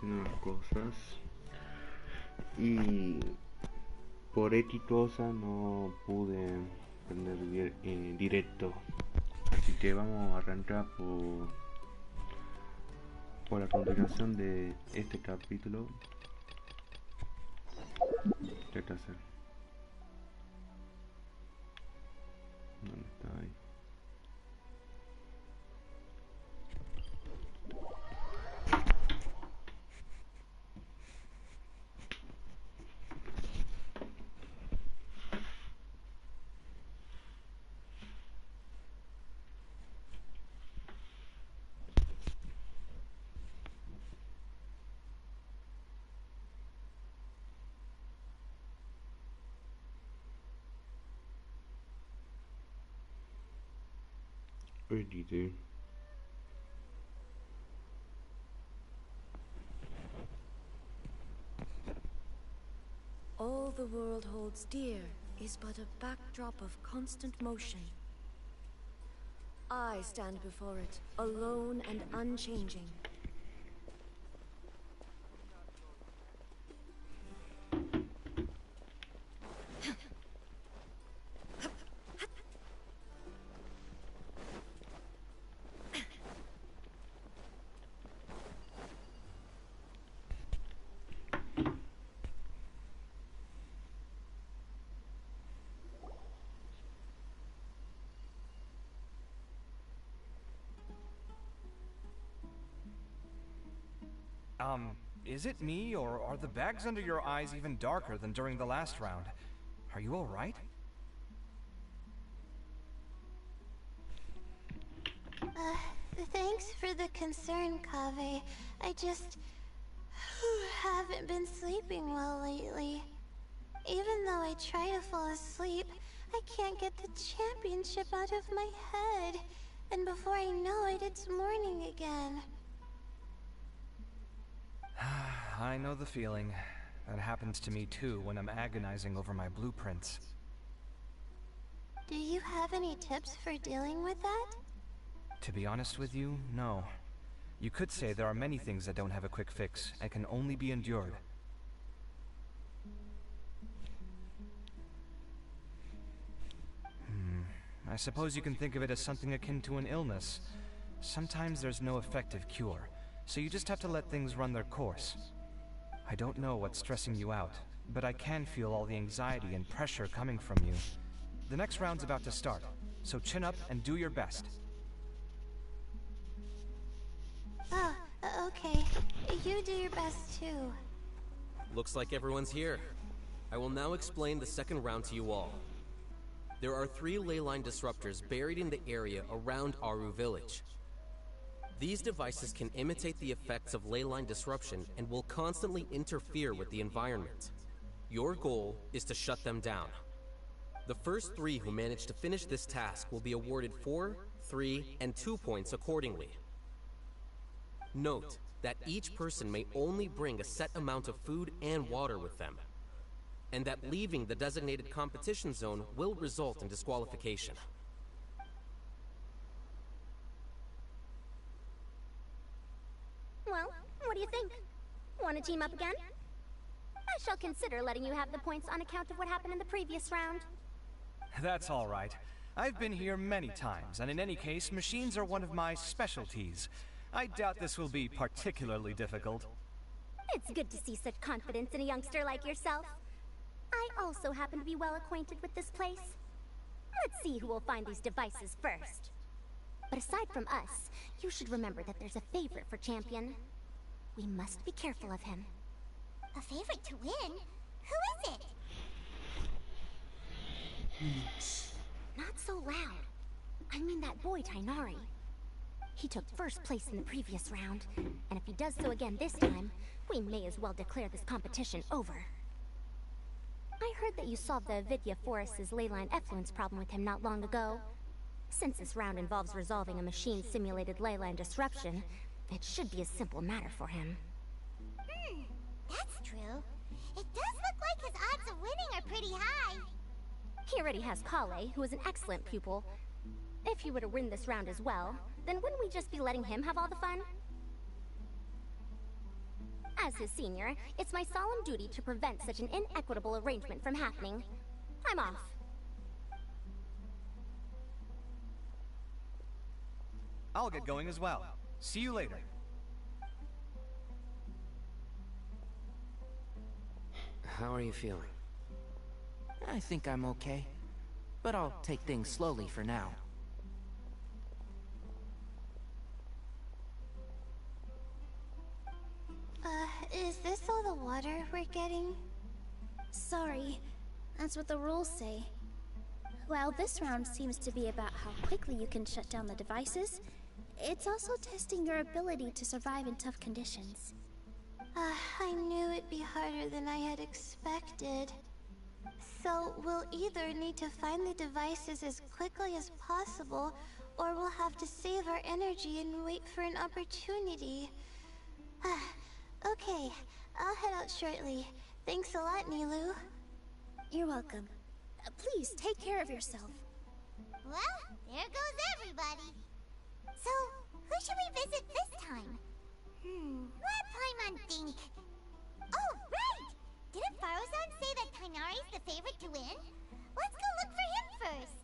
haciendo las cosas y por X cosa no pude prender directo, así que vamos a arrancar por la continuación de este capítulo. ¿Qué hay que hacer? ¿Dónde está ahí? Edite. All the world holds dear is but a backdrop of constant motion. I stand before it, alone and unchanging. Is it me, or are the bags under your eyes even darker than during the last round? Are you alright? Thanks for the concern, Kaveh. I just haven't been sleeping well lately. Even though I try to fall asleep, I can't get the championship out of my head. And before I know it, it's morning again. I know the feeling. That happens to me too when I'm agonizing over my blueprints. Do you have any tips for dealing with that? To be honest with you, no. You could say there are many things that don't have a quick fix and can only be endured. I suppose you can think of it as something akin to an illness. Sometimes there's no effective cure, so you just have to let things run their course. I don't know what's stressing you out, but I can feel all the anxiety and pressure coming from you. The next round's about to start, so chin up and do your best. Oh, okay. You do your best too. Looks like everyone's here. I will now explain the second round to you all. There are 3 ley line disruptors buried in the area around Aru village. These devices can imitate the effects of ley line disruption and will constantly interfere with the environment. Your goal is to shut them down. The first 3 who manage to finish this task will be awarded 4, 3, and 2 points accordingly. Note that each person may only bring a set amount of food and water with them, and that leaving the designated competition zone will result in disqualification. Well, what do you think? Want to team up again? I shall consider letting you have the points on account of what happened in the previous round. That's all right. I've been here many times, and in any case, machines are one of my specialties. I doubt this will be particularly difficult. It's good to see such confidence in a youngster like yourself. I also happen to be well acquainted with this place. Let's see who will find these devices first. But aside from us, you should remember that there's a favorite for Champion. We must be careful of him. A favorite to win? Who is it? Not so loud. I mean that boy Tainari. He took first place in the previous round, and if he does so again this time, we may as well declare this competition over. I heard that you solved the Vidya Forest's leyline effluence problem with him not long ago. Since this round involves resolving a machine-simulated leyline disruption, it should be a simple matter for him. That's true. It does look like his odds of winning are pretty high. He already has Kale, who is an excellent pupil. If he were to win this round as well, then wouldn't we just be letting him have all the fun? As his senior, it's my solemn duty to prevent such an inequitable arrangement from happening. I'm off. I'll get going as well. See you later. How are you feeling? I think I'm okay, but I'll take things slowly for now. Is this all the water we're getting? Sorry, that's what the rules say. While this round seems to be about how quickly you can shut down the devices, it's also testing your ability to survive in tough conditions. I knew it'd be harder than I had expected. So we'll either need to find the devices as quickly as possible, or we'll have to save our energy and wait for an opportunity. Okay, I'll head out shortly. Thanks a lot, Nilu. You're welcome. Please take care of yourself. Well, there goes everybody. So, who should we visit this time? Let Paimon think. Oh, right! Didn't Farozan say that Kainari's the favorite to win? Let's go look for him first.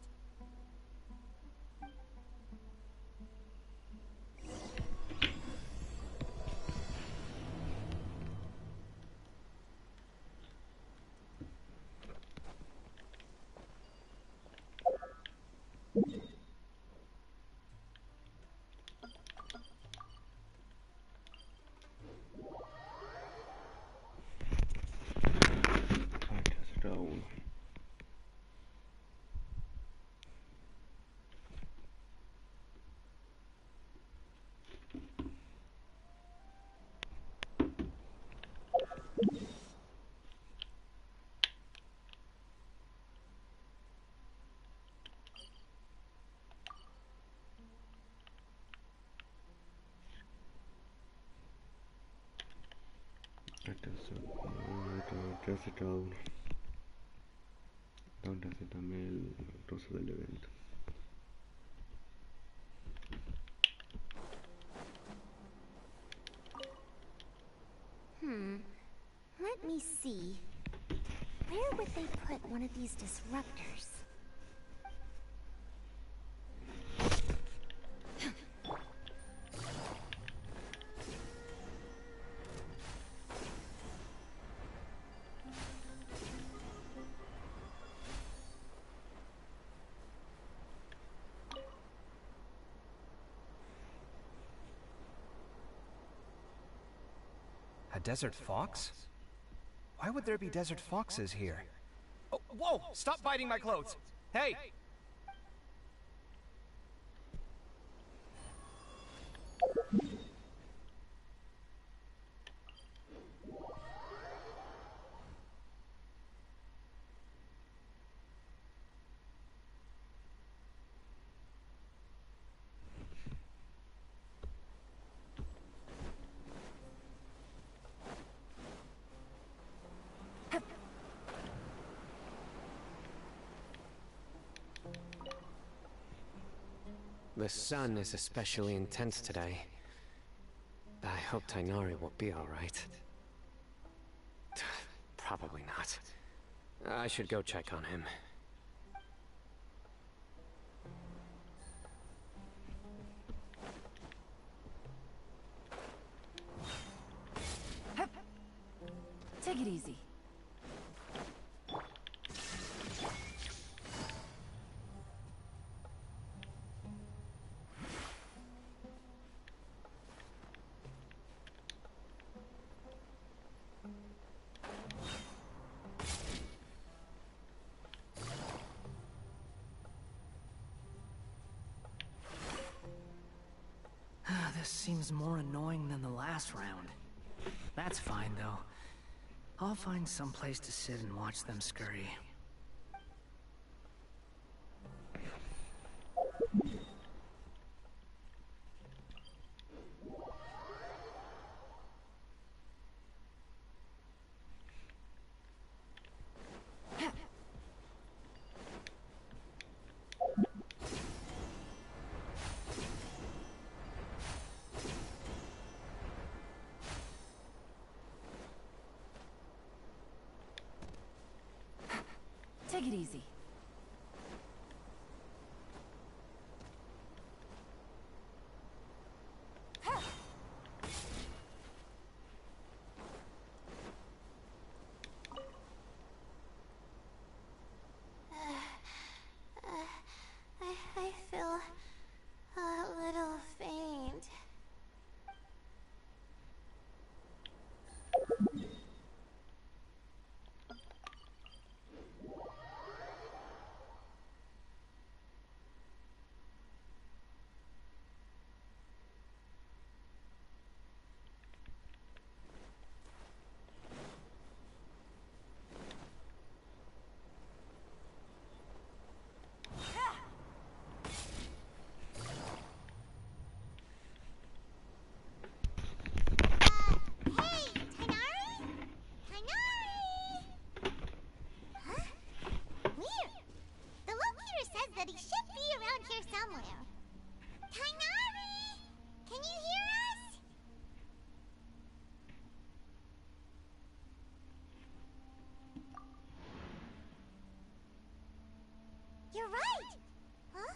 Hace cada uno. Donde hace también el trozo del evento. Let me see. Where would they put one of these disruptors? A desert fox? Why would there be desert foxes here? Oh, whoa! Stop biting my clothes! Hey! The sun is especially intense today. I hope Tainari will be alright. Probably not. I should go check on him. Take it easy. This seems more annoying than the last round. That's fine, though. I'll find some place to sit and watch them scurry. Take it easy. I feel a little faint. You're right! Huh?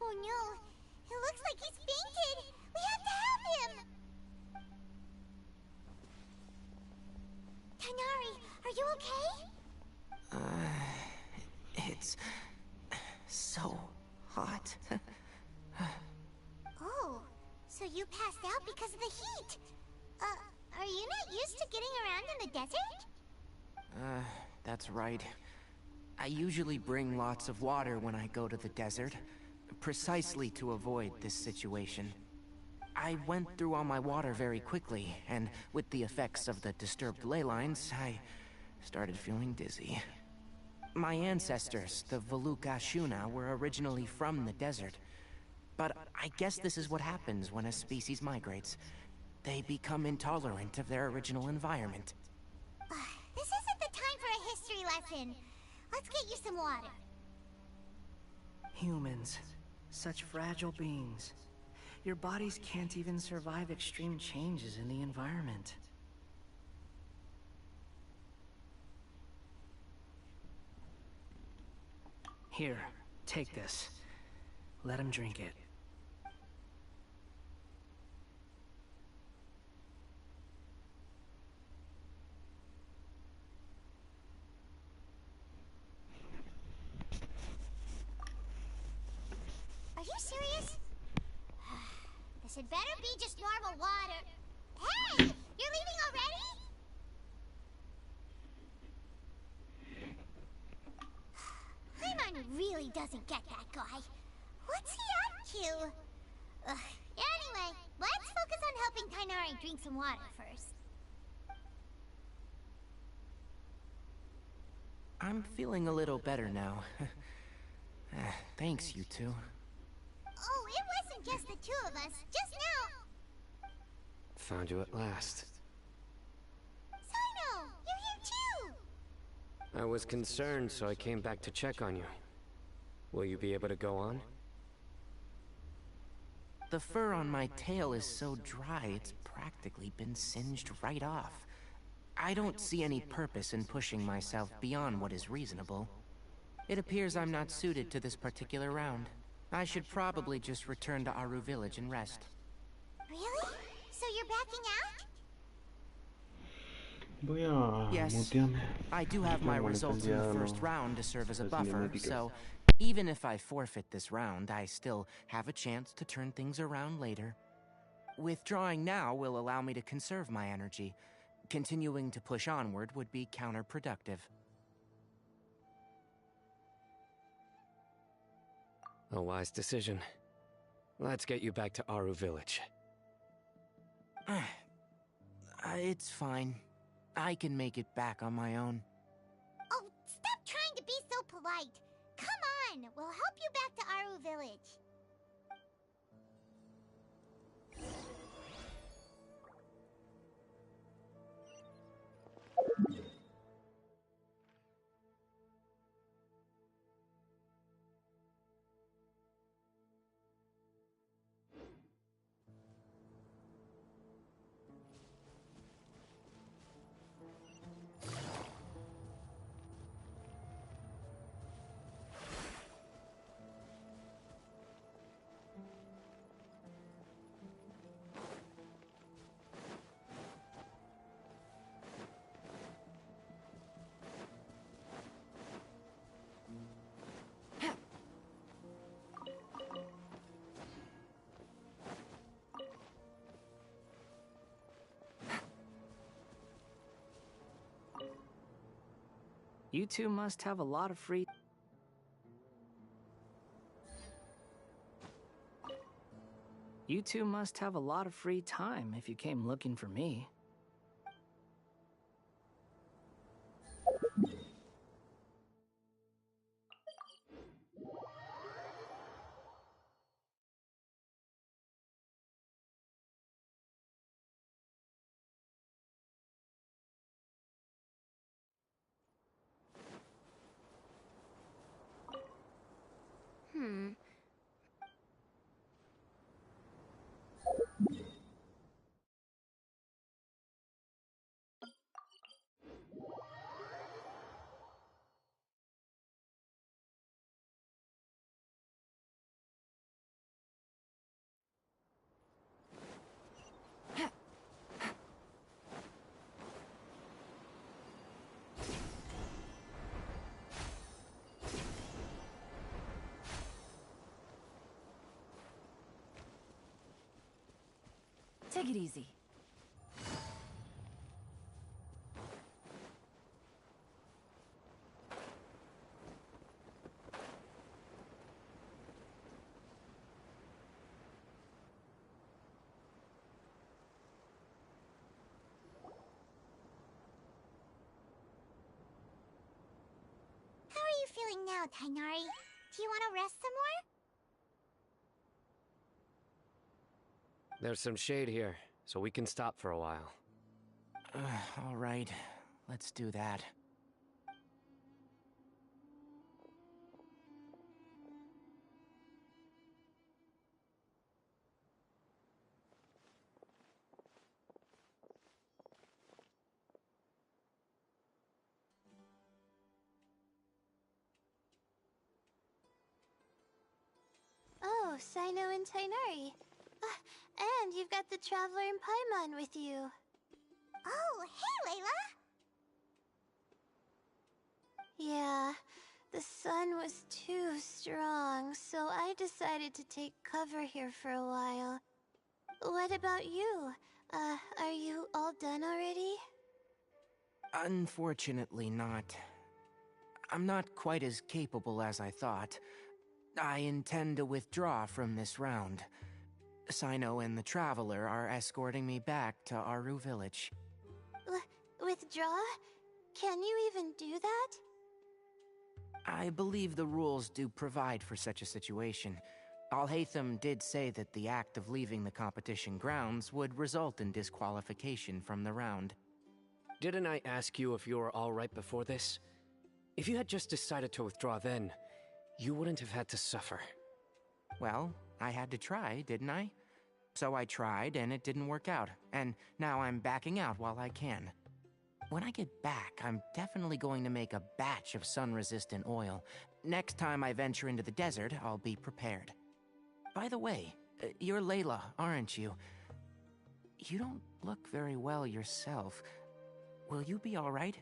Oh no, it looks like he's fainted! We have to help him! Tighnari, are you okay? It's so hot. Oh, so you passed out because of the heat? Are you not used to getting around in the desert? That's right. I usually bring lots of water when I go to the desert, precisely to avoid this situation. I went through all my water very quickly, and with the effects of the disturbed ley lines, I started feeling dizzy. My ancestors, the Valukashuna, were originally from the desert. But I guess this is what happens when a species migrates. They become intolerant of their original environment. This isn't the time for a history lesson. Let's get you some water. Humans. Such fragile beings. Your bodies can't even survive extreme changes in the environment. Here, take this. Let him drink it. Are you serious? This had better be just normal water. Hey! You're leaving already? Paimon really doesn't get that guy. What's he up to? Anyway, let's focus on helping Tighnari drink some water first. I'm feeling a little better now. Thanks, you two. Oh, it wasn't just the two of us. Just now. Found you at last. Sino, you're here too. I was concerned, so I came back to check on you. Will you be able to go on? The fur on my tail is so dry, it's practically been singed right off. I don't see any purpose in pushing myself beyond what is reasonable. It appears I'm not suited to this particular round. I should probably just return to Aru Village and rest. Really? So you're backing out? Voy a Yes, mutearme. I do have my Mutearme, results in ya the no- first round to serve as a las buffer, cinemáticas. so even if I forfeit this round, I still have a chance to turn things around later. Withdrawing now will allow me to conserve my energy. Continuing to push onward would be counterproductive. A wise decision. Let's get you back to Aru Village. It's fine. I can make it back on my own. Oh, stop trying to be so polite. Come on, we'll help you back to Aru Village. You two must have a lot of free... You two must have a lot of free time if you came looking for me. Take it easy. How are you feeling now, Tainari? Do you want to rest some more? There's some shade here, so we can stop for a while. All right, let's do that. Oh, Sino and Tainari. And you've got the Traveler and Paimon with you. Oh, hey, Layla! Yeah, the sun was too strong, so I decided to take cover here for a while. What about you? Are you all done already? Unfortunately not. I'm not quite as capable as I thought. I intend to withdraw from this round. Sino and the Traveler are escorting me back to Aru Village. Withdraw? Can you even do that? I believe the rules do provide for such a situation. Alhaitham did say that the act of leaving the competition grounds would result in disqualification from the round. Didn't I ask you if you were all right before this? If you had just decided to withdraw then, you wouldn't have had to suffer. Well, I had to try, didn't I? So I tried, and it didn't work out, and now I'm backing out while I can. When I get back, I'm definitely going to make a batch of sun-resistant oil. Next time I venture into the desert, I'll be prepared. By the way, you're Layla, aren't you? You don't look very well yourself. Will you be all right?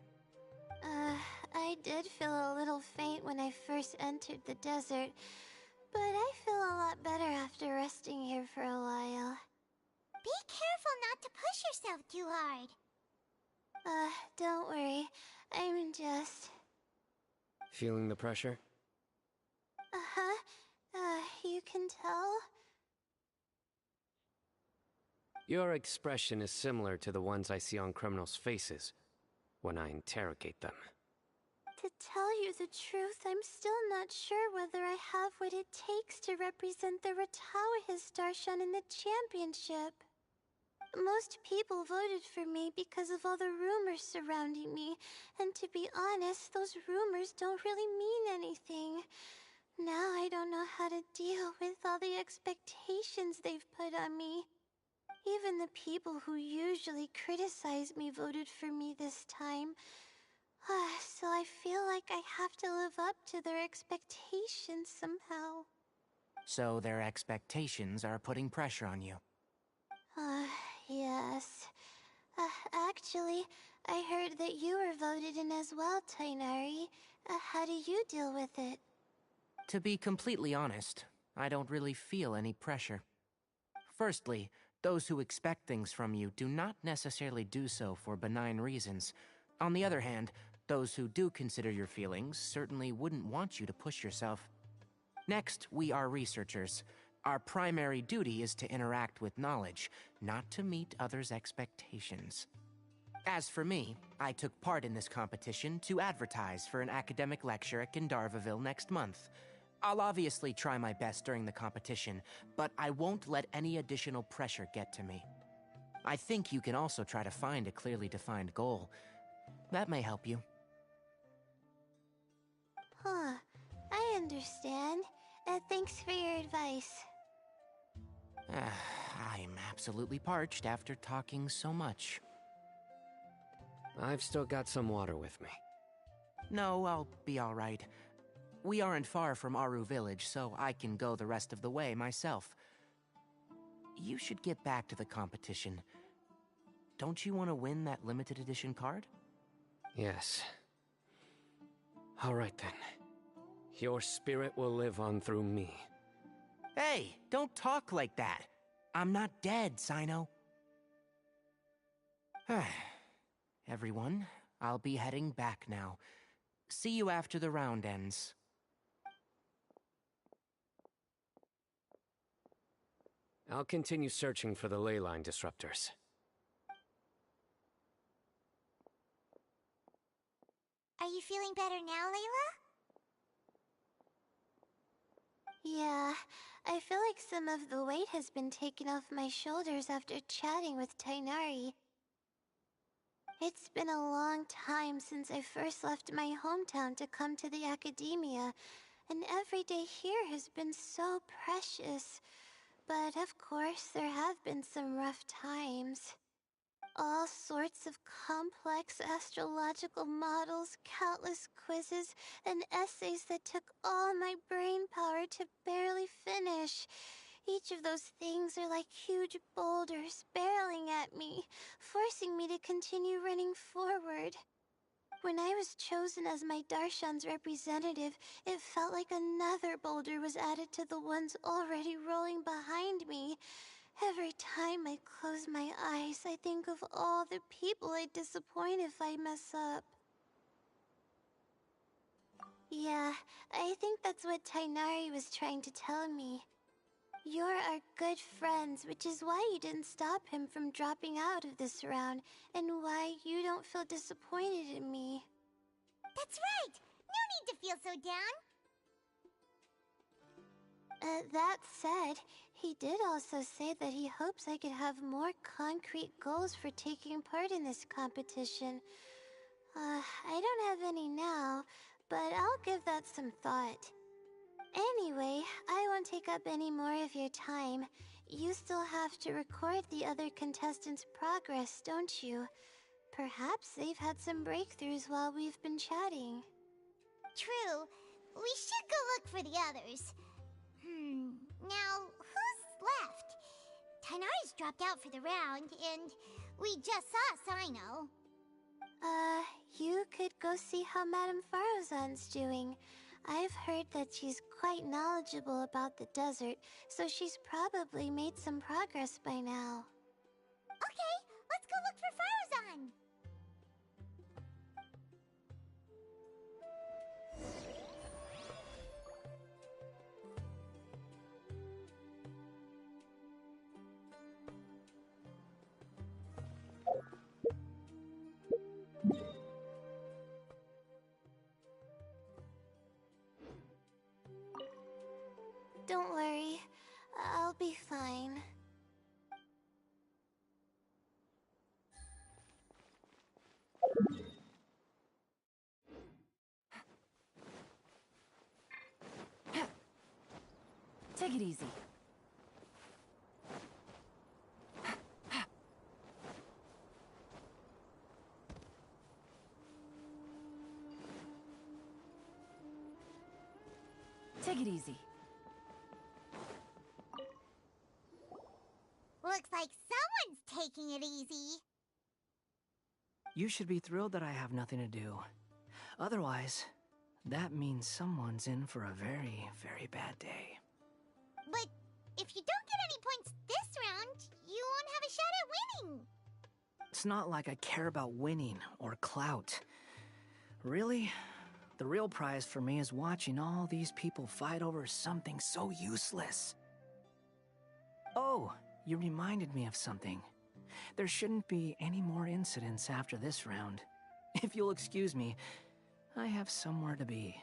I did feel a little faint when I first entered the desert, but I feel a lot better after resting here for a while. Be careful not to push yourself too hard. Don't worry. I'm just... Feeling the pressure? You can tell? Your expression is similar to the ones I see on criminals' faces when I interrogate them. To tell you the truth, I'm still not sure whether I have what it takes to represent the Ratawa Histarshan in the championship. Most people voted for me because of all the rumors surrounding me, and to be honest, those rumors don't really mean anything. Now I don't know how to deal with all the expectations they've put on me. Even the people who usually criticize me voted for me this time. So I feel like I have to live up to their expectations somehow. So their expectations are putting pressure on you. Yes. Actually, I heard that you were voted in as well, Tainari. How do you deal with it? To be completely honest, I don't really feel any pressure. Firstly, those who expect things from you do not necessarily do so for benign reasons. On the other hand, Those who do consider your feelings certainly wouldn't want you to push yourself. Next, we are researchers. Our primary duty is to interact with knowledge, not to meet others' expectations. As for me, I took part in this competition to advertise for an academic lecture at Gandharvaville next month. I'll obviously try my best during the competition, but I won't let any additional pressure get to me. I think you can also try to find a clearly defined goal. That may help you. Huh. I understand. Thanks for your advice. I'm absolutely parched after talking so much. I've still got some water with me. No, I'll be all right. We aren't far from Aru Village, so I can go the rest of the way myself. You should get back to the competition. Don't you want to win that limited edition card? Yes. All right then. Your spirit will live on through me. Hey, don't talk like that. I'm not dead, Sino. Everyone, I'll be heading back now. See you after the round ends. I'll continue searching for the ley line disruptors. Are you feeling better now, Layla? Yeah, I feel like some of the weight has been taken off my shoulders after chatting with Tainari. It's been a long time since I first left my hometown to come to the academia, and every day here has been so precious. But of course, there have been some rough times. All sorts of complex astrological models, countless quizzes, and essays that took all my brain power to barely finish. Each of those things are like huge boulders barreling at me, forcing me to continue running forward. When I was chosen as my Darshan's representative, it felt like another boulder was added to the ones already rolling behind me. Every time I close my eyes, I think of all the people I'd disappoint if I mess up. Yeah, I think that's what Tainari was trying to tell me. You're our good friends, which is why you didn't stop him from dropping out of this round, and why you don't feel disappointed in me. That's right! No need to feel so down! That said, he did also say that he hopes I could have more concrete goals for taking part in this competition. I don't have any now, but I'll give that some thought. Anyway, I won't take up any more of your time. You still have to record the other contestants' progress, don't you? Perhaps they've had some breakthroughs while we've been chatting. True. We should go look for the others. Now, who's left? Tainari's dropped out for the round, and we just saw Sino. You could go see how Madame Farozan's doing. I've heard that she's quite knowledgeable about the desert, so she's probably made some progress by now. Okay, let's go look for Farozan! Don't worry, I'll be fine. Take it easy. Take it easy. Looks like someone's taking it easy. You should be thrilled that I have nothing to do. Otherwise, that means someone's in for a very, very bad day. But if you don't get any points this round, you won't have a shot at winning. It's not like I care about winning or clout. Really? The real prize for me is watching all these people fight over something so useless. Oh, you reminded me of something. There shouldn't be any more incidents after this round. If you'll excuse me, I have somewhere to be.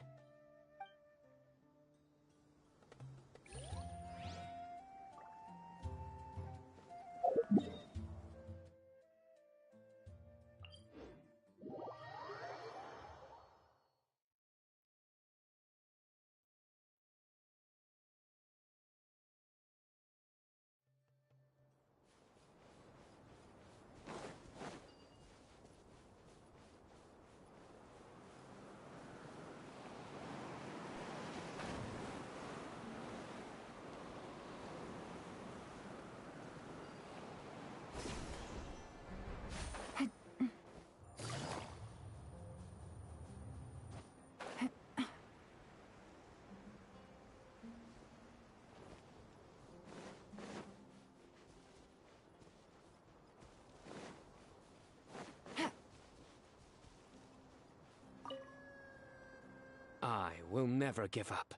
I will never give up.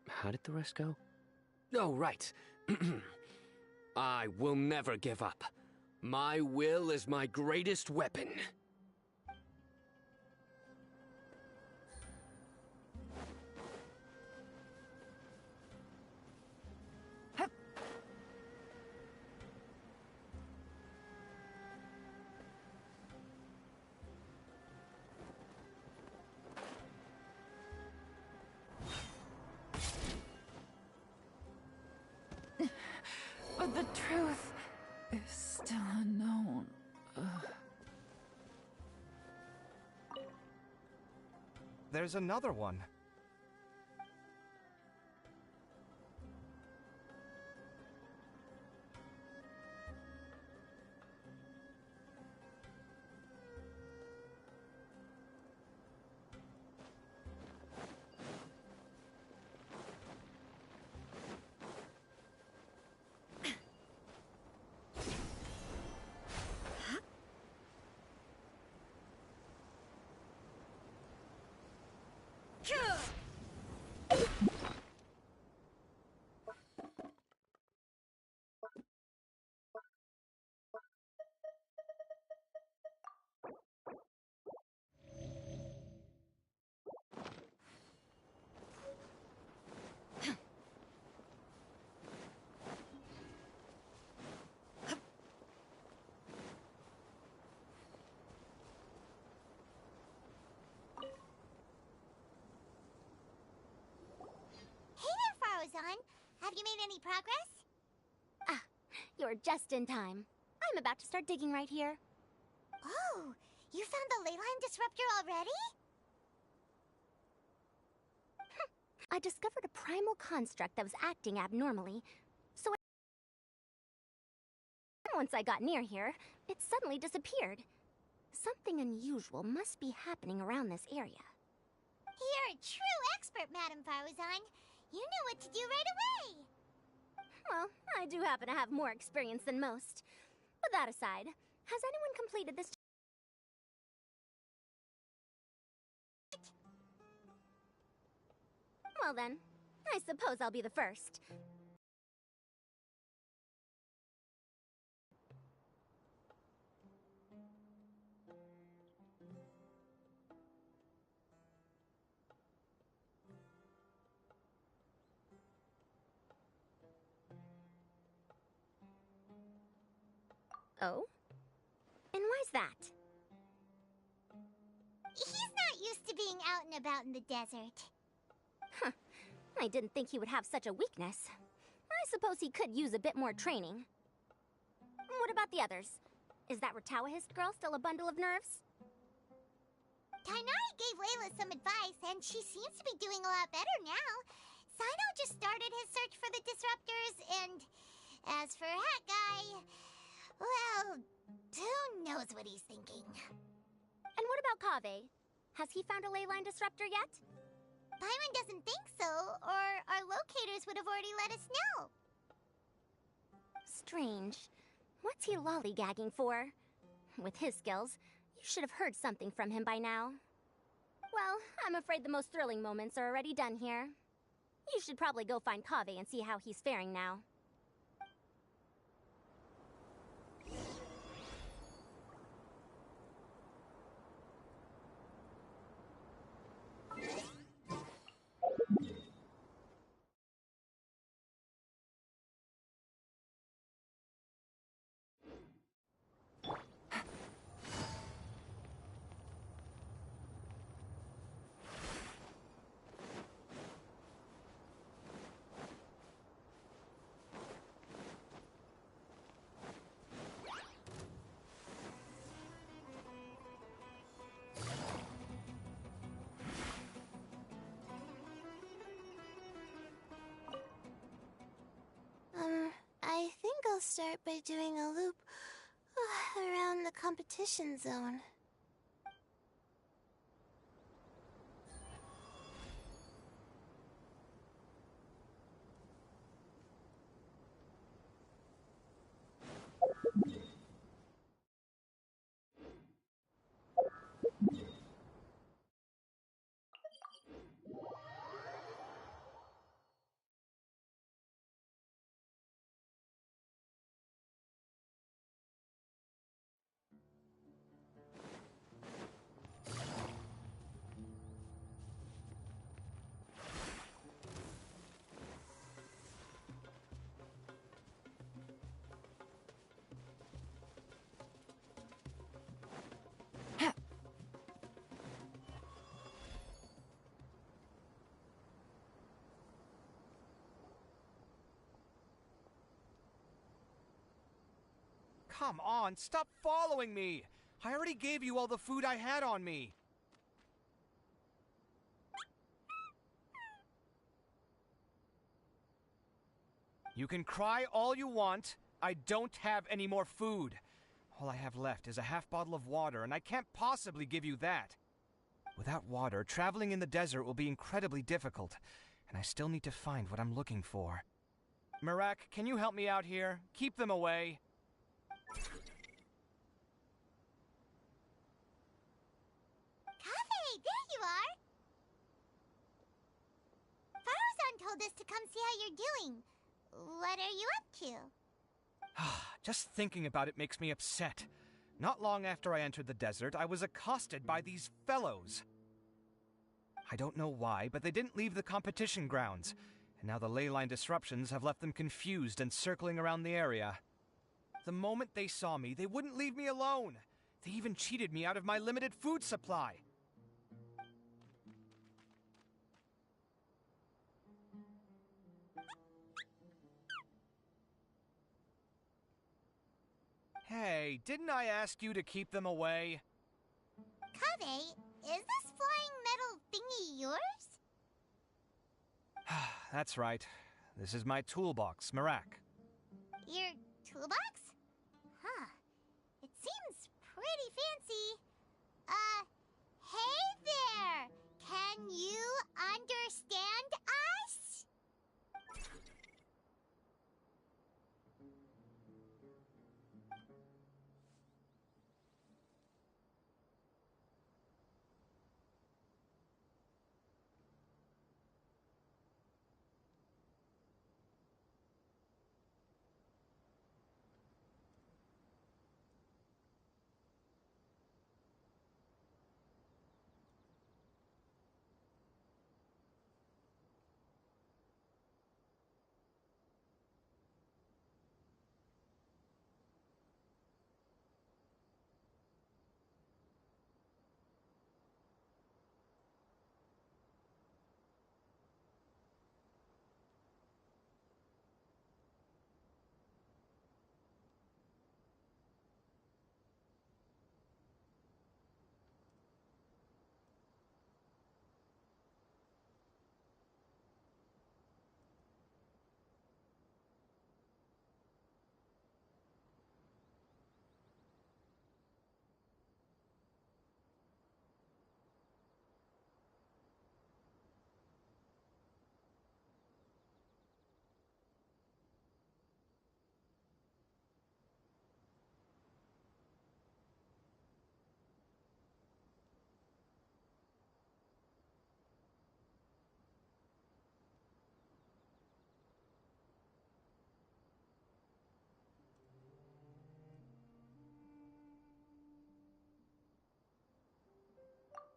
How did the rest go? Oh, right. I will never give up. My will is my greatest weapon. But the truth is still unknown. There's another one. Have you made any progress? Ah, you're just in time. I'm about to start digging right here. Oh, you found the leyline disruptor already? I discovered a primal construct that was acting abnormally, so once I got near here, it suddenly disappeared. Something unusual must be happening around this area. You're a true expert, Madame Faruzan. You knew what to do right away! Well, I do happen to have more experience than most. But that aside, has anyone completed this? Well then, I suppose I'll be the first. Oh? And why's that? He's not used to being out and about in the desert. Huh. I didn't think he would have such a weakness. I suppose he could use a bit more training. What about the others? Is that Ratawahist girl still a bundle of nerves? Tainari gave Layla some advice, and she seems to be doing a lot better now. Sino just started his search for the disruptors, and as for Hat Guy, well, who knows what he's thinking. And what about Kaveh? Has he found a leyline disruptor yet? Byron doesn't think so, or our locators would have already let us know. Strange. What's he lollygagging for? With his skills, you You should have heard something from him by now. Well, I'm afraid the most thrilling moments are already done here. You should probably go find Kaveh and see how he's faring now. I think I'll start by doing a loop around the competition zone. Come on, stop following me! I already gave you all the food I had on me. You can cry all you want. I don't have any more food. All I have left is a half bottle of water, and I can't possibly give you that. Without water, traveling in the desert will be incredibly difficult, and I still need to find what I'm looking for. Mirak, can you help me out here? Keep them away. Kaveh, there you are! Farozan told us to come see how you're doing. What are you up to? Just thinking about it makes me upset. Not long after I entered the desert, I was accosted by these fellows. I don't know why, but they didn't leave the competition grounds, and now the ley line disruptions have left them confused and circling around the area. The moment they saw me, they wouldn't leave me alone. They even cheated me out of my limited food supply. Hey, didn't I ask you to keep them away? Kaveh, is this flying metal thingy yours? That's right. This is my toolbox, Mirak. Your toolbox? Huh. It seems pretty fancy. Hey there! Can you understand us?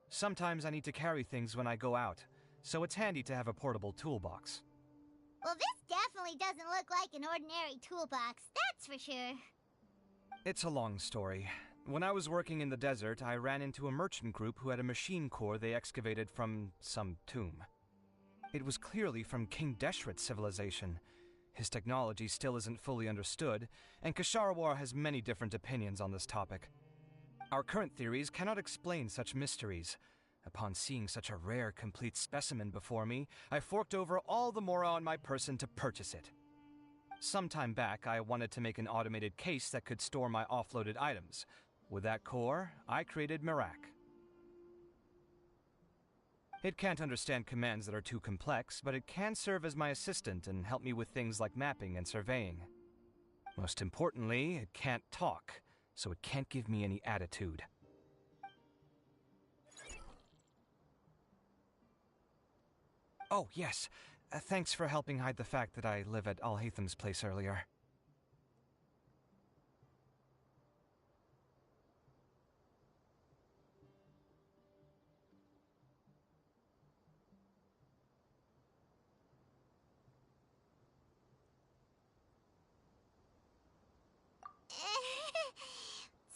Sometimes I need to carry things when I go out, so it's handy to have a portable toolbox. Well, this definitely doesn't look like an ordinary toolbox, that's for sure. It's a long story. When I was working in the desert, I ran into a merchant group who had a machine core they excavated from some tomb. It was clearly from King Deshret's civilization. His technology still isn't fully understood, and Kasharawar has many different opinions on this topic. Our current theories cannot explain such mysteries. Upon seeing such a rare, complete specimen before me, I forked over all the mora on my person to purchase it. Some time back, I wanted to make an automated case that could store my offloaded items. With that core, I created Mirak. It can't understand commands that are too complex, but it can serve as my assistant and help me with things like mapping and surveying. Most importantly, it can't talk, so it can't give me any attitude. Oh, yes. Thanks for helping hide the fact that I live at Alhatham's place earlier.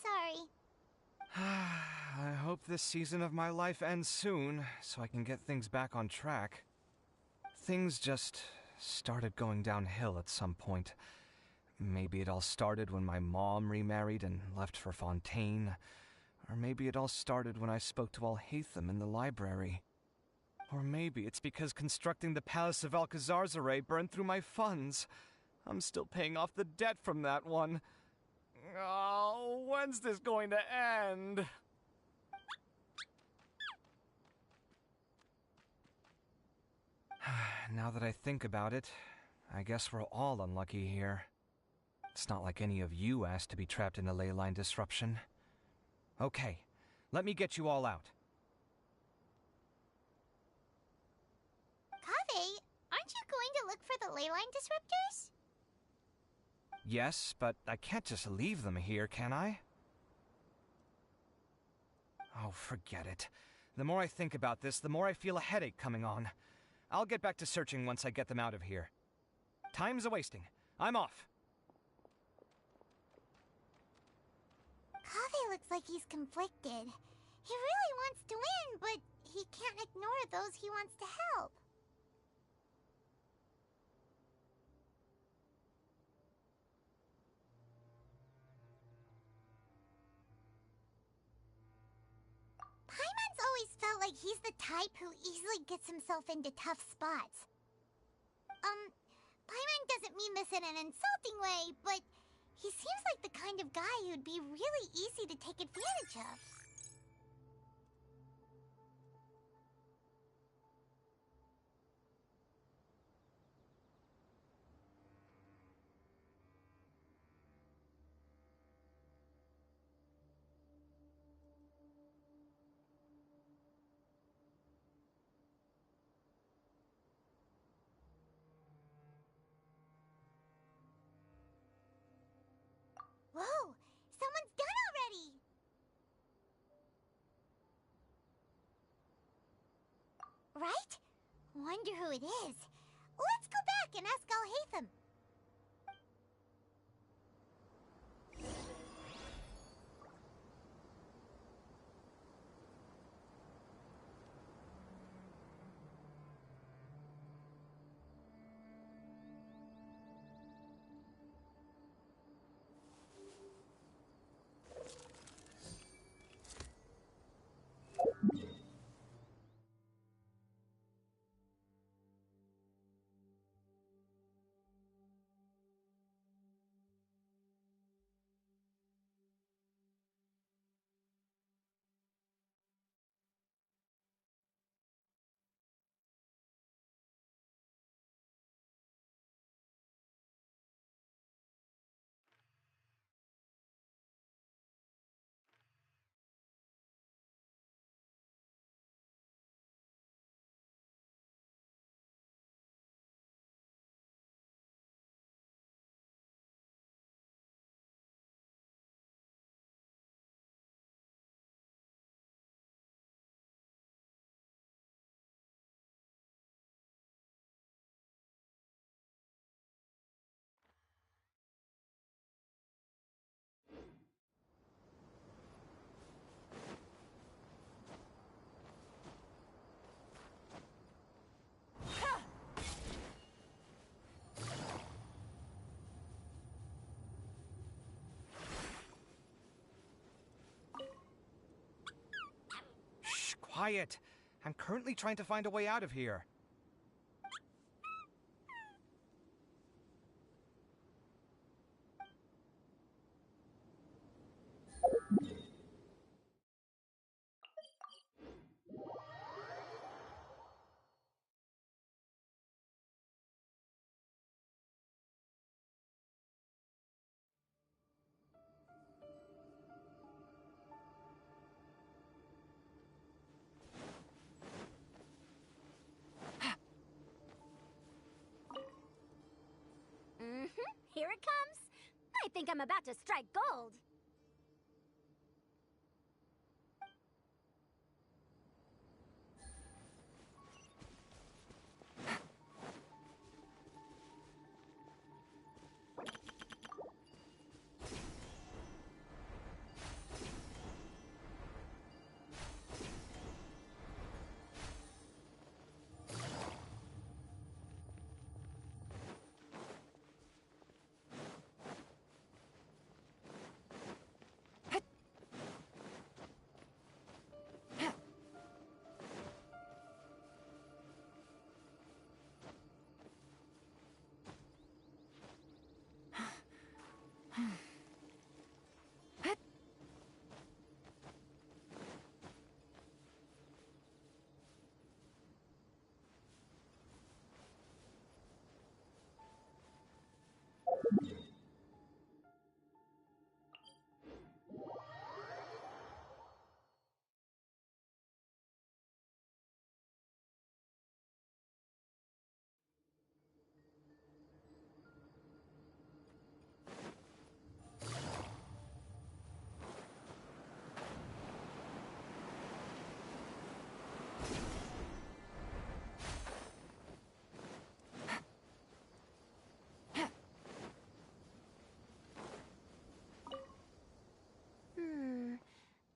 Sorry. I hope this season of my life ends soon, so I can get things back on track. Things just started going downhill at some point. Maybe it all started when my mom remarried and left for Fontaine. Or maybe it all started when I spoke to Alhatham in the library. Or maybe it's because constructing the Palace of Alcazar's burned through my funds. I'm still paying off the debt from that one. Oh, when's this going to end? Now that I think about it, I guess we're all unlucky here. It's not like any of you asked to be trapped in a ley line disruption. Okay, let me get you all out. Kaveh, aren't you going to look for the ley line disruptors? Yes, but I can't just leave them here, can I? Oh, forget it. The more I think about this, the more I feel a headache coming on. I'll get back to searching once I get them out of here. Time's a-wasting. I'm off. Kaveh looks like he's conflicted. He really wants to win, but he can't ignore those he wants to help. Paimon's always felt like he's the type who easily gets himself into tough spots. Paimon doesn't mean this in an insulting way, but he seems like the kind of guy who'd be really easy to take advantage of. Whoa! Someone's done already! Right? Wonder who it is. Let's go back and ask Alhatham. quiet. I'm currently trying to find a way out of here. Here it comes. I think I'm about to strike gold.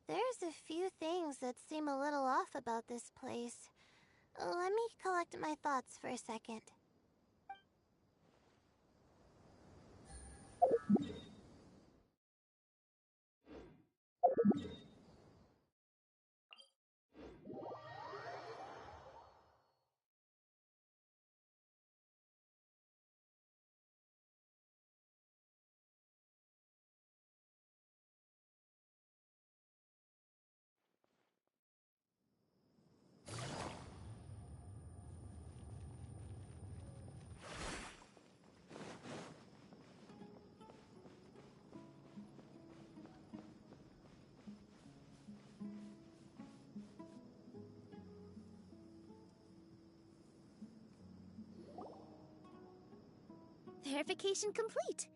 There's a few things that seem a little off about this place. Let me collect my thoughts for a second. Verification complete!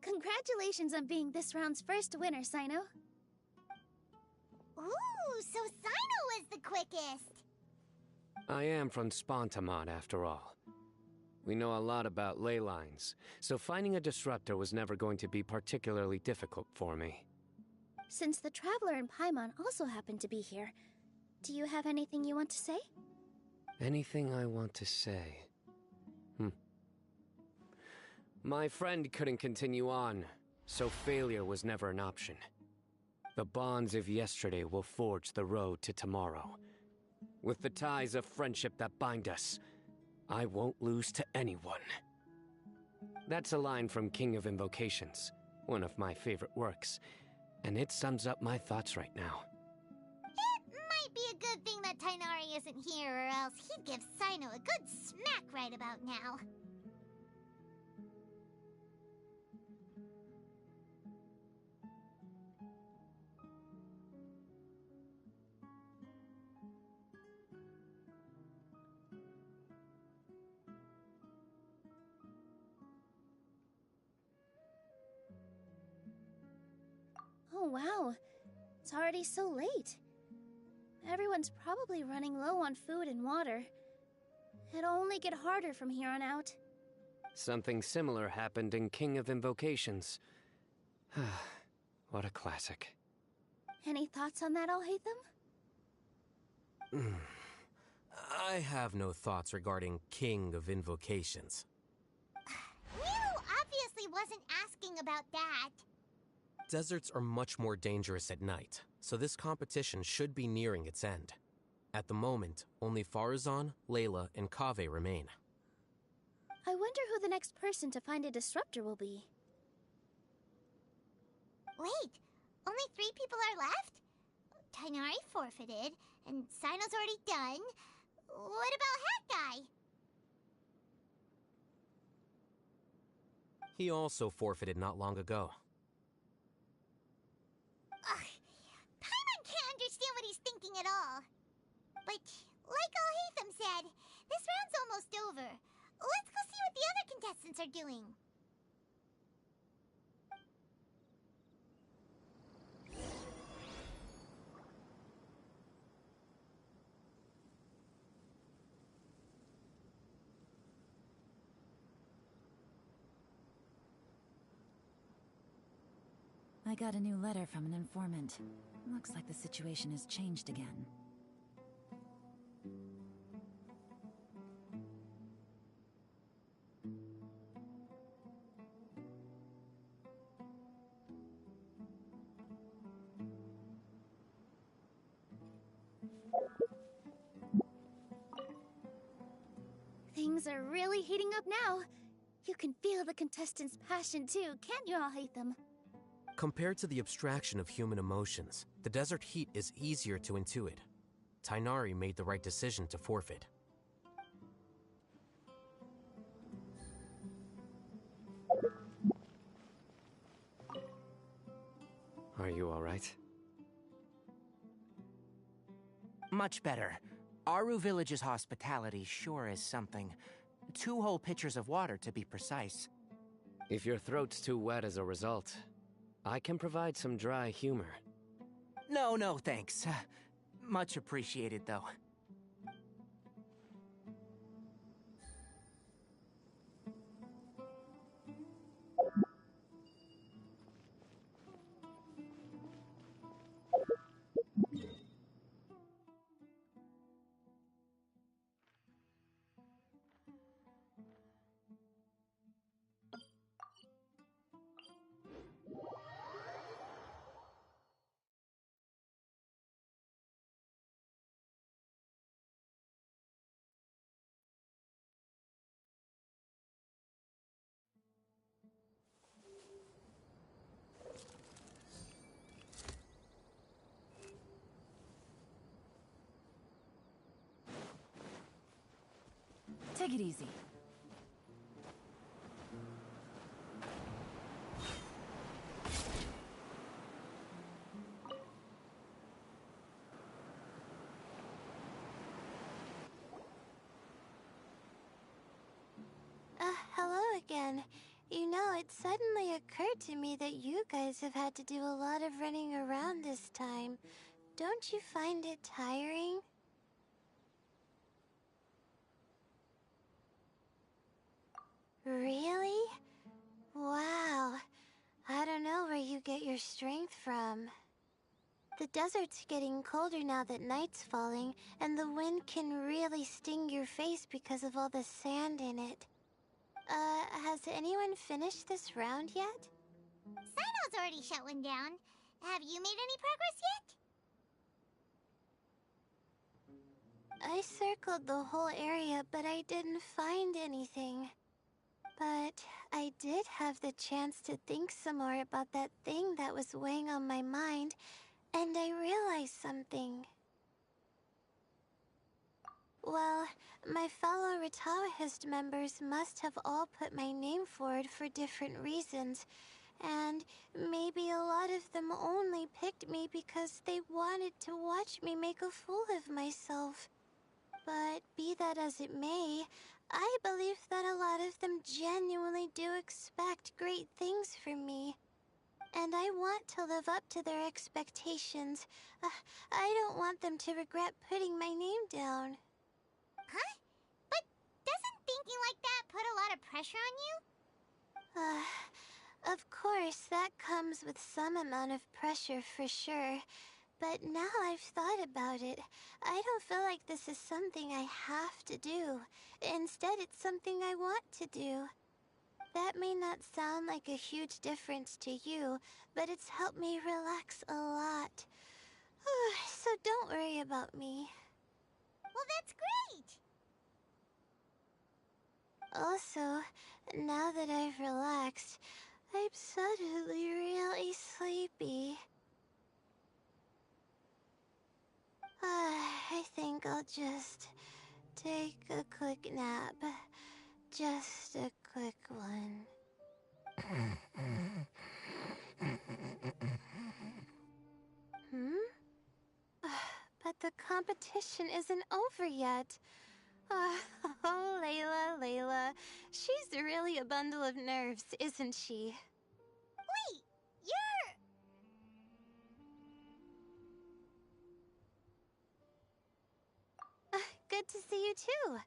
Congratulations on being this round's first winner, Sino. Ooh, so Sino was the quickest! I am from Spontamon, after all. We know a lot about ley lines, so finding a disruptor was never going to be particularly difficult for me. Since the Traveler and Paimon also happen to be here, do you have anything you want to say? Anything I want to say? My friend couldn't continue on, so failure was never an option. The bonds of yesterday will forge the road to tomorrow. With the ties of friendship that bind us, I won't lose to anyone. That's a line from King of Invocations, one of my favorite works, and it sums up my thoughts right now. It might be a good thing that Tighnari isn't here, or else he'd give Sino a good smack right about now. Oh wow, it's already so late. Everyone's probably running low on food and water. It'll only get harder from here on out. Something similar happened in King of Invocations. What a classic. Any thoughts on that, Alhaitham? I have no thoughts regarding King of Invocations. Ryu obviously wasn't asking about that. Deserts are much more dangerous at night, so this competition should be nearing its end. At the moment, only Farazan, Layla, and Kaveh remain. I wonder who the next person to find a disruptor will be. Wait, only 3 people are left? Tighnari forfeited, and Sino's already done. What about Hat Guy? He also forfeited not long ago. Ugh, Paimon can't understand what he's thinking at all. But, like Al-Haytham said, this round's almost over. Let's go see what the other contestants are doing. I got a new letter from an informant. Looks like the situation has changed again. Things are really heating up now. You can feel the contestants' passion too, can't you, Al-Haytham? Compared to the abstraction of human emotions, the desert heat is easier to intuit. Tighnari made the right decision to forfeit. Are you alright? Much better. Aru Village's hospitality sure is something. 2 whole pitchers of water, to be precise. If your throat's too wet as a result, I can provide some dry humor. No, thanks. Much appreciated, though. Take it easy. Hello again. You know, it suddenly occurred to me that you guys have had to do a lot of running around this time. Don't you find it tiring? Really? Wow. I don't know where you get your strength from. The desert's getting colder now that night's falling, and the wind can really sting your face because of all the sand in it. Has anyone finished this round yet? Sino's already shut one down. Have you made any progress yet? I circled the whole area, but I didn't find anything. But I did have the chance to think some more about that thing that was weighing on my mind, and I realized something. Well, my fellow Retawahist members must have all put my name forward for different reasons, and maybe a lot of them only picked me because they wanted to watch me make a fool of myself. But be that as it may, I believe that a lot of them genuinely do expect great things from me. And I want to live up to their expectations. I don't want them to regret putting my name down. Huh? But doesn't thinking like that put a lot of pressure on you? Of course, that comes with some amount of pressure for sure. But now I've thought about it, I don't feel like this is something I have to do. Instead, it's something I want to do. That may not sound like a huge difference to you, but it's helped me relax a lot. So don't worry about me. Now that I've relaxed, I'm suddenly really sleepy. I think I'll just take a quick nap. Just a quick one. But the competition isn't over yet. Oh, Layla. She's really a bundle of nerves, isn't she? Wait, you're... Good to see you too.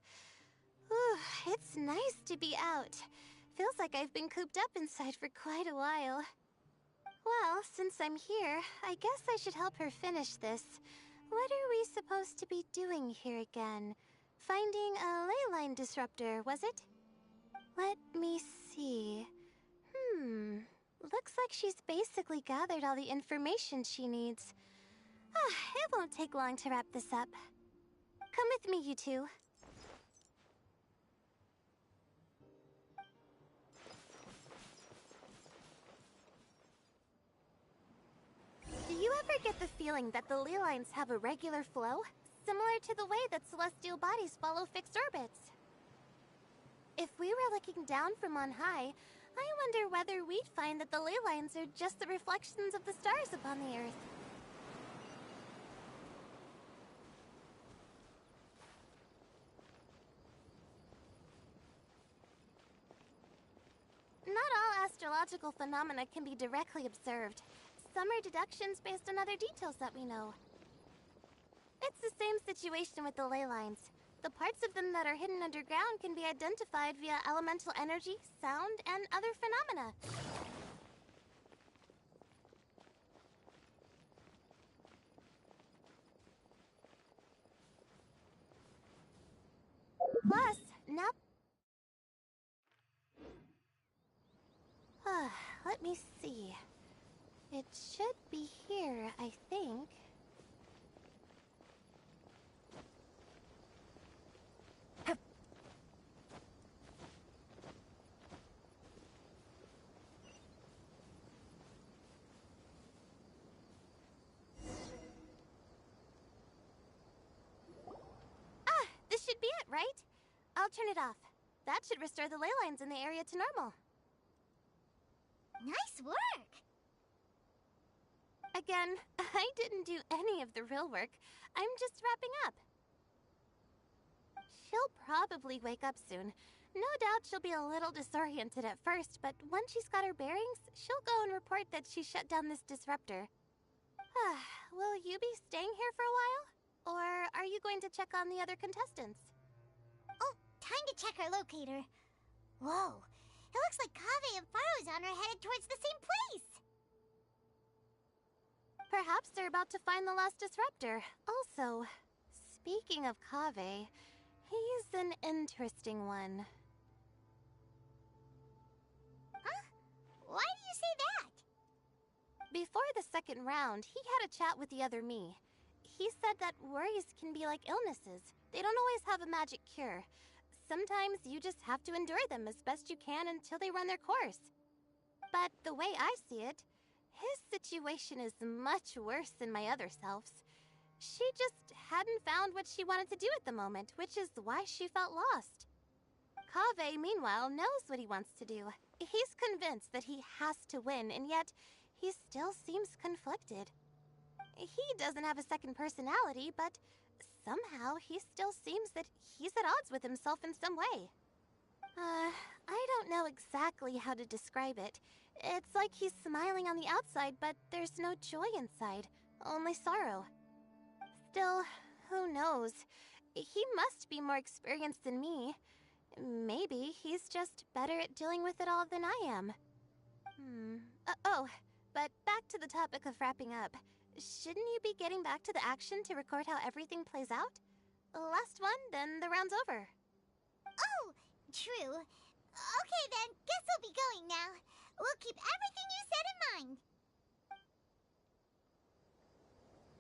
Ooh, it's nice to be out. Feels like I've been cooped up inside for quite a while. Well, since I'm here, I guess I should help her finish this. What are we supposed to be doing here again? Finding a ley line disruptor, was it? Let me see. Looks like she's basically gathered all the information she needs. It won't take long to wrap this up. Come with me, you two. Do you ever get the feeling that the ley lines have a regular flow? Similar to the way that celestial bodies follow fixed orbits. If we were looking down from on high, I wonder whether we'd find that the ley lines are just the reflections of the stars upon the Earth. Not all astrological phenomena can be directly observed. Some are deductions based on other details that we know. It's the same situation with the ley lines. The parts of them that are hidden underground can be identified via elemental energy, sound, and other phenomena. Plus, now... Let me see. It should be here, I think. This should be it, right? I'll turn it off. That should restore the ley lines in the area to normal. Nice work! Again, I didn't do any of the real work. I'm just wrapping up. She'll probably wake up soon. No doubt she'll be a little disoriented at first, but once she's got her bearings, she'll go and report that she shut down this disruptor. Will you be staying here for a while? Or are you going to check on the other contestants? Oh, time to check our locator. Whoa, it looks like Kaveh and Farozan are headed towards the same place. Perhaps they're about to find the last disruptor. Also, speaking of Kaveh, he's an interesting one. Huh? Why do you say that? Before the second round, he had a chat with the other me. He said that worries can be like illnesses. They don't always have a magic cure. Sometimes you just have to endure them as best you can until they run their course. But the way I see it, his situation is much worse than my other self's. She just hadn't found what she wanted to do at the moment, which is why she felt lost. Kaveh, meanwhile, knows what he wants to do. He's convinced that he has to win, and yet he still seems conflicted. He doesn't have a second personality, but somehow he still seems that he's at odds with himself in some way. I don't know exactly how to describe it. It's like he's smiling on the outside, but there's no joy inside, only sorrow. Still, who knows? He must be more experienced than me. Maybe he's just better at dealing with it all than I am. But back to the topic of wrapping up. Shouldn't you be getting back to the action to record how everything plays out? Last one, then the round's over. Oh, true. Okay then, guess we'll be going now. We'll keep everything you said in mind.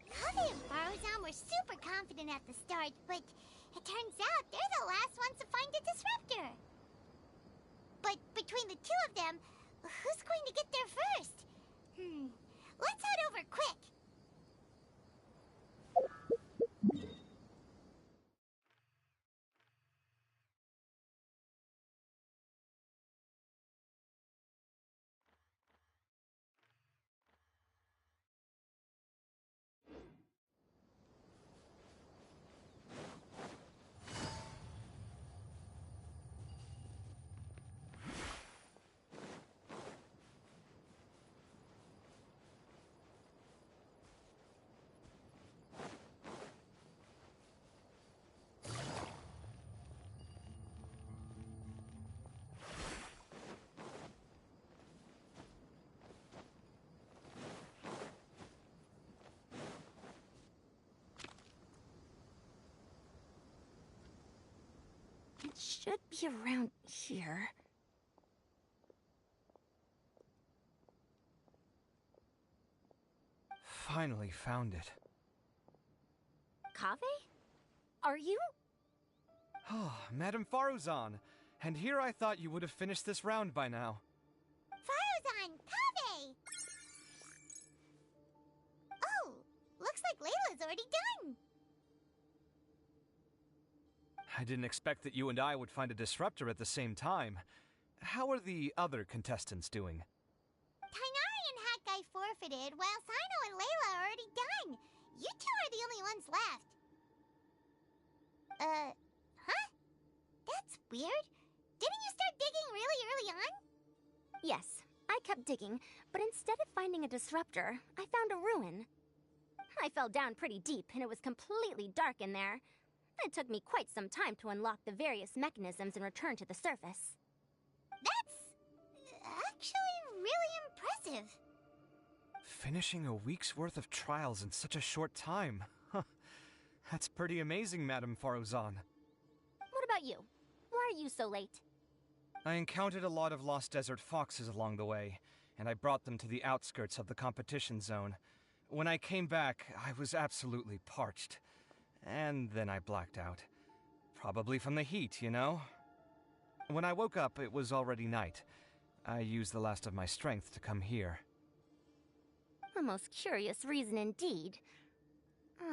Kaveh and Farozan were super confident at the start, but it turns out they're the last ones to find the disruptor. But between the two of them, who's going to get there first? Let's head over quick. It should be around here. Finally found it. Kaveh? Are you? Oh, Madame Faruzan. And here I thought you would have finished this round by now. Faruzan, Kaveh! Oh, looks like Layla's already done. I didn't expect that you and I would find a disruptor at the same time. How are the other contestants doing? Tainari and Hat Guy forfeited, while Sino and Layla are already done. You two are the only ones left. Huh? That's weird. Didn't you start digging really early on? Yes, I kept digging, but instead of finding a disruptor, I found a ruin. I fell down pretty deep, and it was completely dark in there. It took me quite some time to unlock the various mechanisms and return to the surface. That's actually really impressive. Finishing a week's worth of trials in such a short time. Huh. That's pretty amazing, Madame Faruzan. What about you? Why are you so late? I encountered a lot of lost desert foxes along the way, and I brought them to the outskirts of the competition zone. When I came back, I was absolutely parched. And then I blacked out. Probably from the heat, you know? When I woke up, it was already night. I used the last of my strength to come here. A most curious reason indeed. But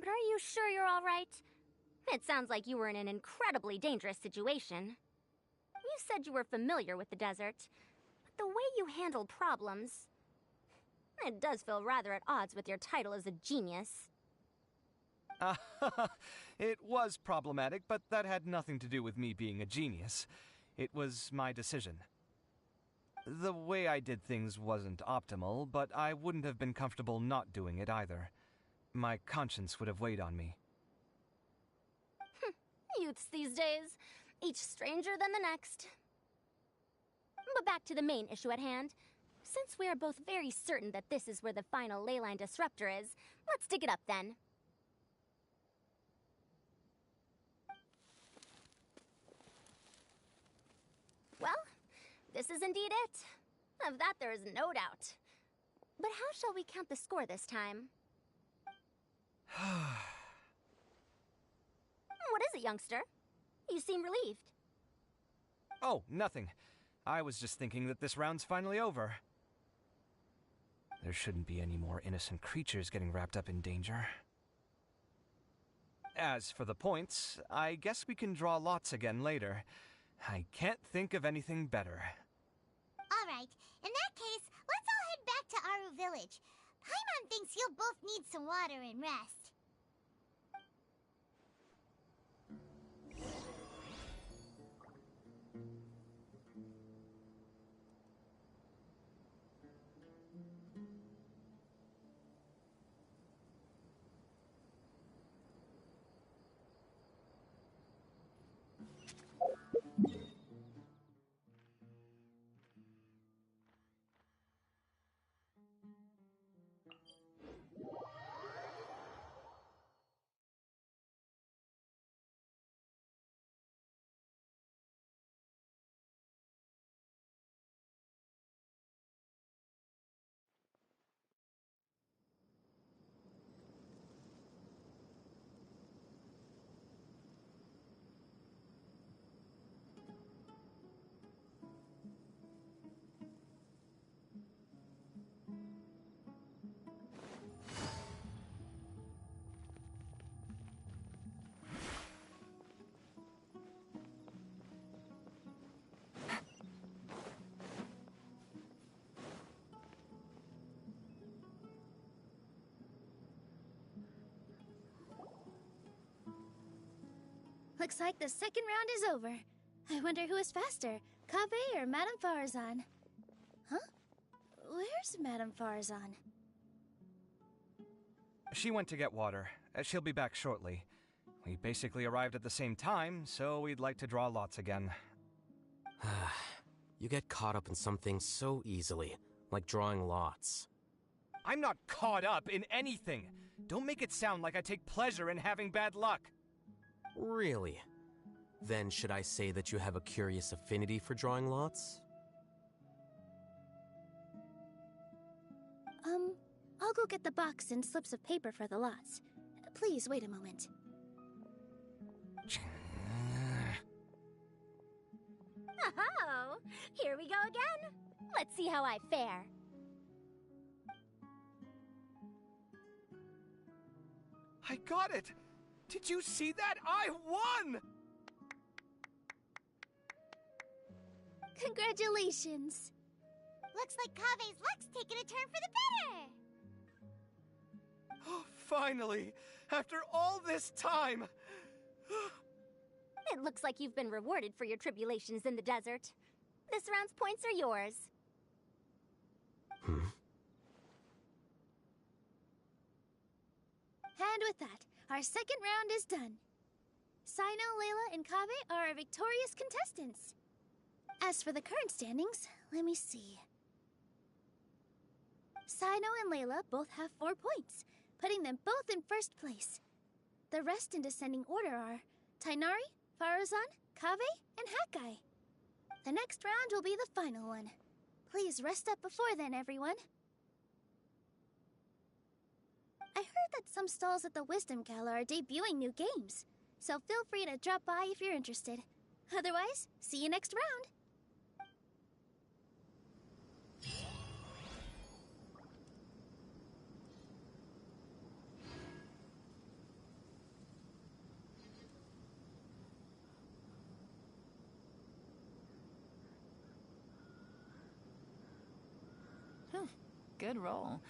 are you sure you're all right? It sounds like you were in an incredibly dangerous situation. You said you were familiar with the desert, but the way you handle problems... It does feel rather at odds with your title as a genius. It was problematic, but that had nothing to do with me being a genius. It was my decision. The way I did things wasn't optimal, but I wouldn't have been comfortable not doing it either. My conscience would have weighed on me. Youths these days, each stranger than the next. But back to the main issue at hand. Since we are both very certain that this is where the final leyline disruptor is, let's dig it up then. Well, this is indeed it. Of that there is no doubt. But how shall we count the score this time? What is it, youngster? You seem relieved. Oh, nothing. I was just thinking that this round's finally over. There shouldn't be any more innocent creatures getting wrapped up in danger. As for the points, I guess we can draw lots again later. I can't think of anything better. Alright, in that case, let's all head back to Aru Village. Paimon thinks you'll both need some water and rest. Looks like the second round is over. I wonder who is faster, Kaveh or Madame Farazan? Huh? Where's Madame Farazan? She went to get water. She'll be back shortly. We basically arrived at the same time, so we'd like to draw lots again. You get caught up in some things so easily, like drawing lots. I'm not caught up in anything. Don't make it sound like I take pleasure in having bad luck. Really? Then should I say that you have a curious affinity for drawing lots? I'll go get the box and slips of paper for the lots. Please wait a moment. Oh, here we go again. Let's see how I fare. I got it! Did you see that? I won! Congratulations! Looks like Kaveh's luck's taking a turn for the better! Oh, finally! After all this time! It looks like you've been rewarded for your tribulations in the desert. This round's points are yours. And with that, our second round is done. Sino, Layla, and Kaveh are our victorious contestants. As for the current standings, let me see. Sino and Layla both have 4 points, putting them both in first place. The rest in descending order are Tainari, Farazan, Kaveh, and Hakai. The next round will be the final one. Please rest up before then, everyone. I heard that some stalls at the Wisdom Gala are debuting new games, so feel free to drop by if you're interested. Otherwise, see you next round! Good roll.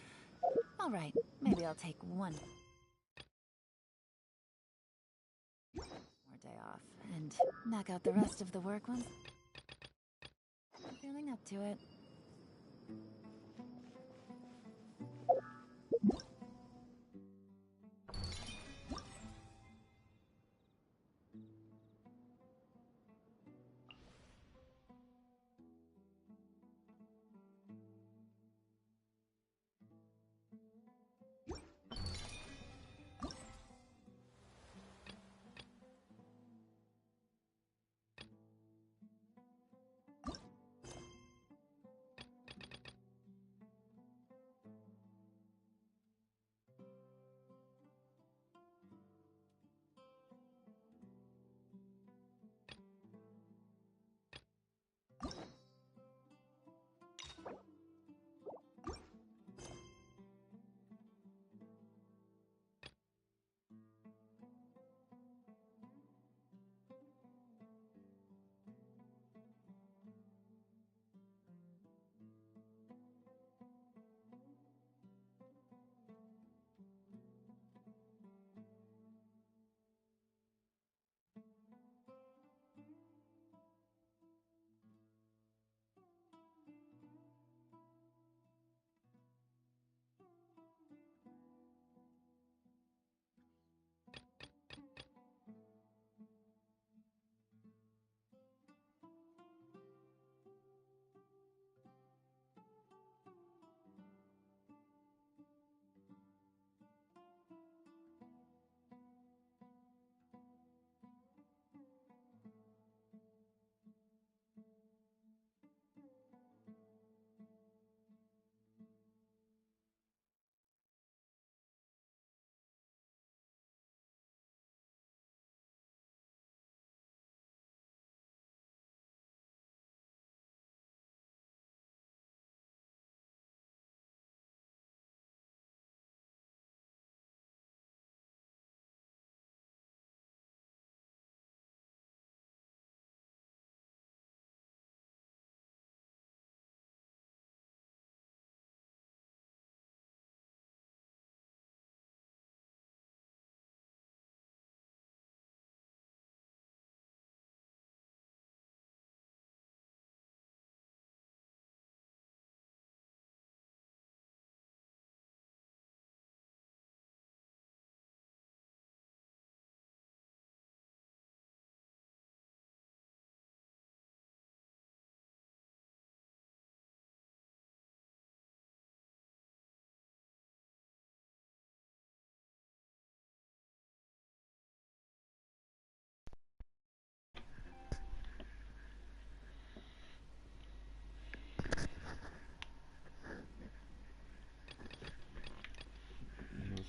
All right, maybe I'll take one more day off and knock out the rest of the work ones. I'm feeling up to it.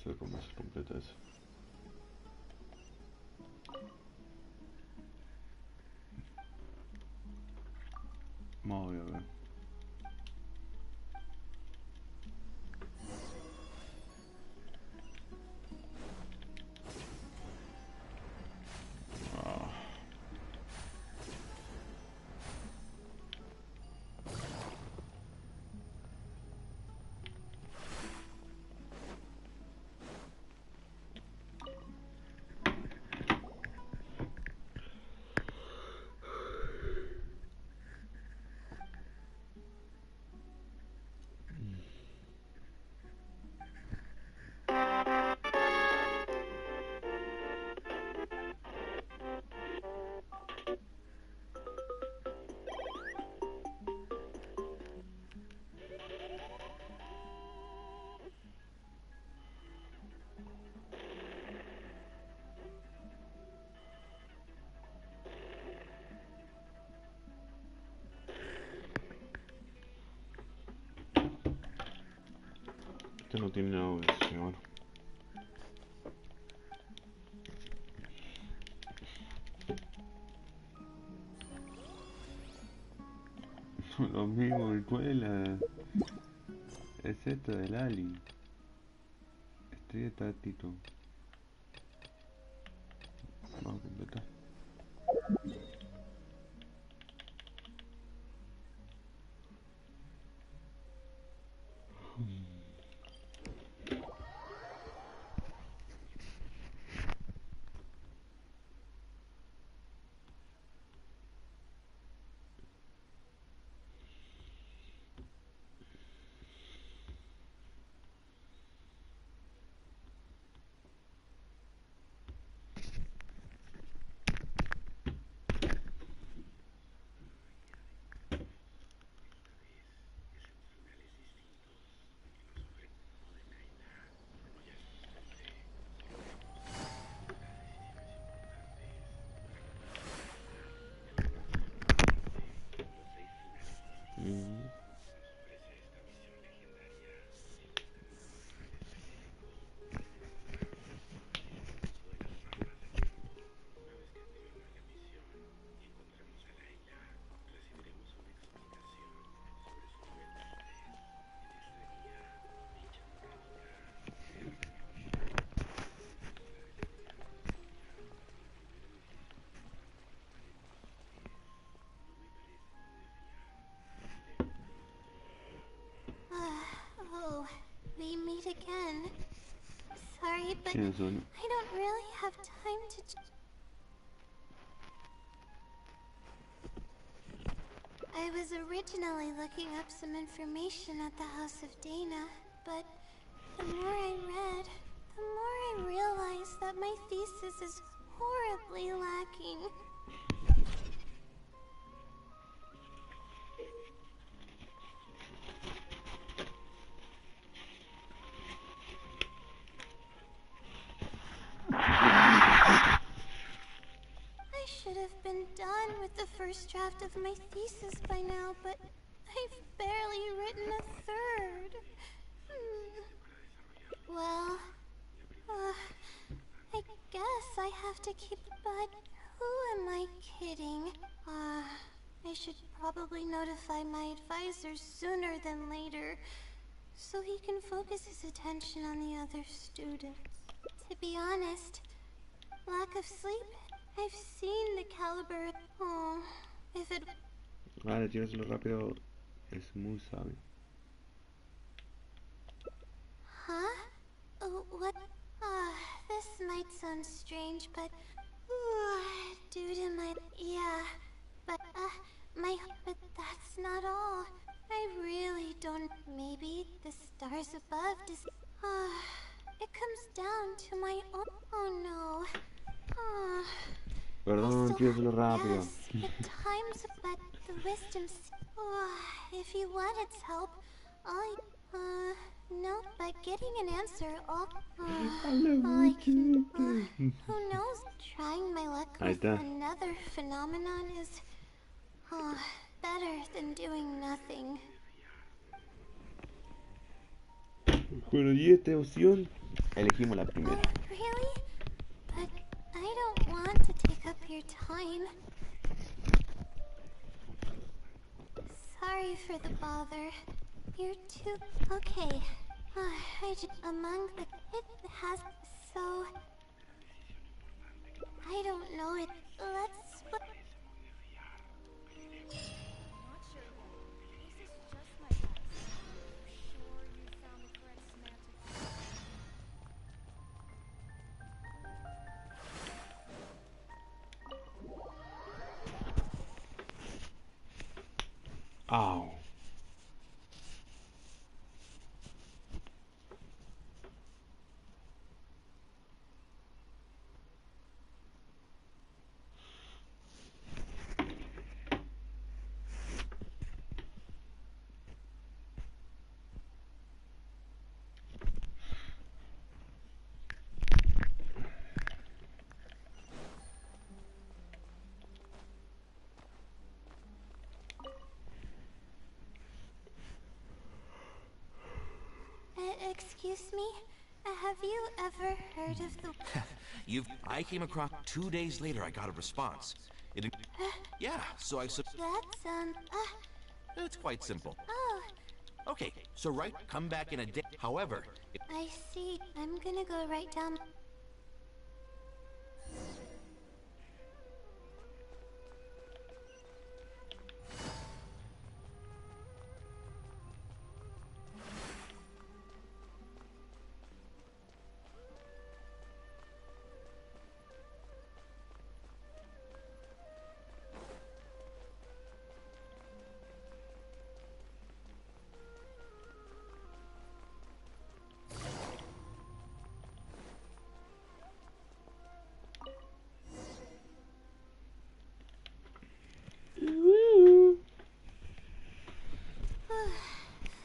sé cómo se completa eso. Vamos a ver. Este no tiene nada de señor. Lo mismo, escuela. Es esto del Ali. Estrella táctico. Vamos a completar. Oh, we meet again. Sorry, but ¿Quiénes son? I don't really have time to... I was originally looking up some information at the House of Dana, but the more I read, the more I realized that my thesis is horribly lacking. I should have been done with the first draft of my thesis by now, but I've barely written a third. Well, I guess I have to keep... But who am I kidding? I should probably notify my advisor sooner than later, so he can focus his attention on the other students. To be honest, lack of sleep, I've seen the caliber... Oh, if it... Vale, tienes lo rápido. Es muy sabio. Huh? Oh, what? This might sound strange, but... due to my... Yeah, but, but that's not all. I really don't... Maybe the stars above just... it comes down to my own... Oh, no. Perdón, tienes lo rápido. Yes, the times... But the wisdom... if you want its help, no, but getting an answer, all I can, who knows, trying my luck with another phenomenon is, better than doing nothing. Bueno, y esta opción Elegimos la primera. Oh, really? But I don't want to take up your time. Sorry for the bother. You're too... Okay. Among the... It has... So... I don't know it. Let's... Ow. Excuse me? Have you ever heard of the... I came across 2 days later. I got a response. Yeah, so That's, it's quite simple. Oh, Okay, so come back in a day. However, I see. I'm gonna go right down...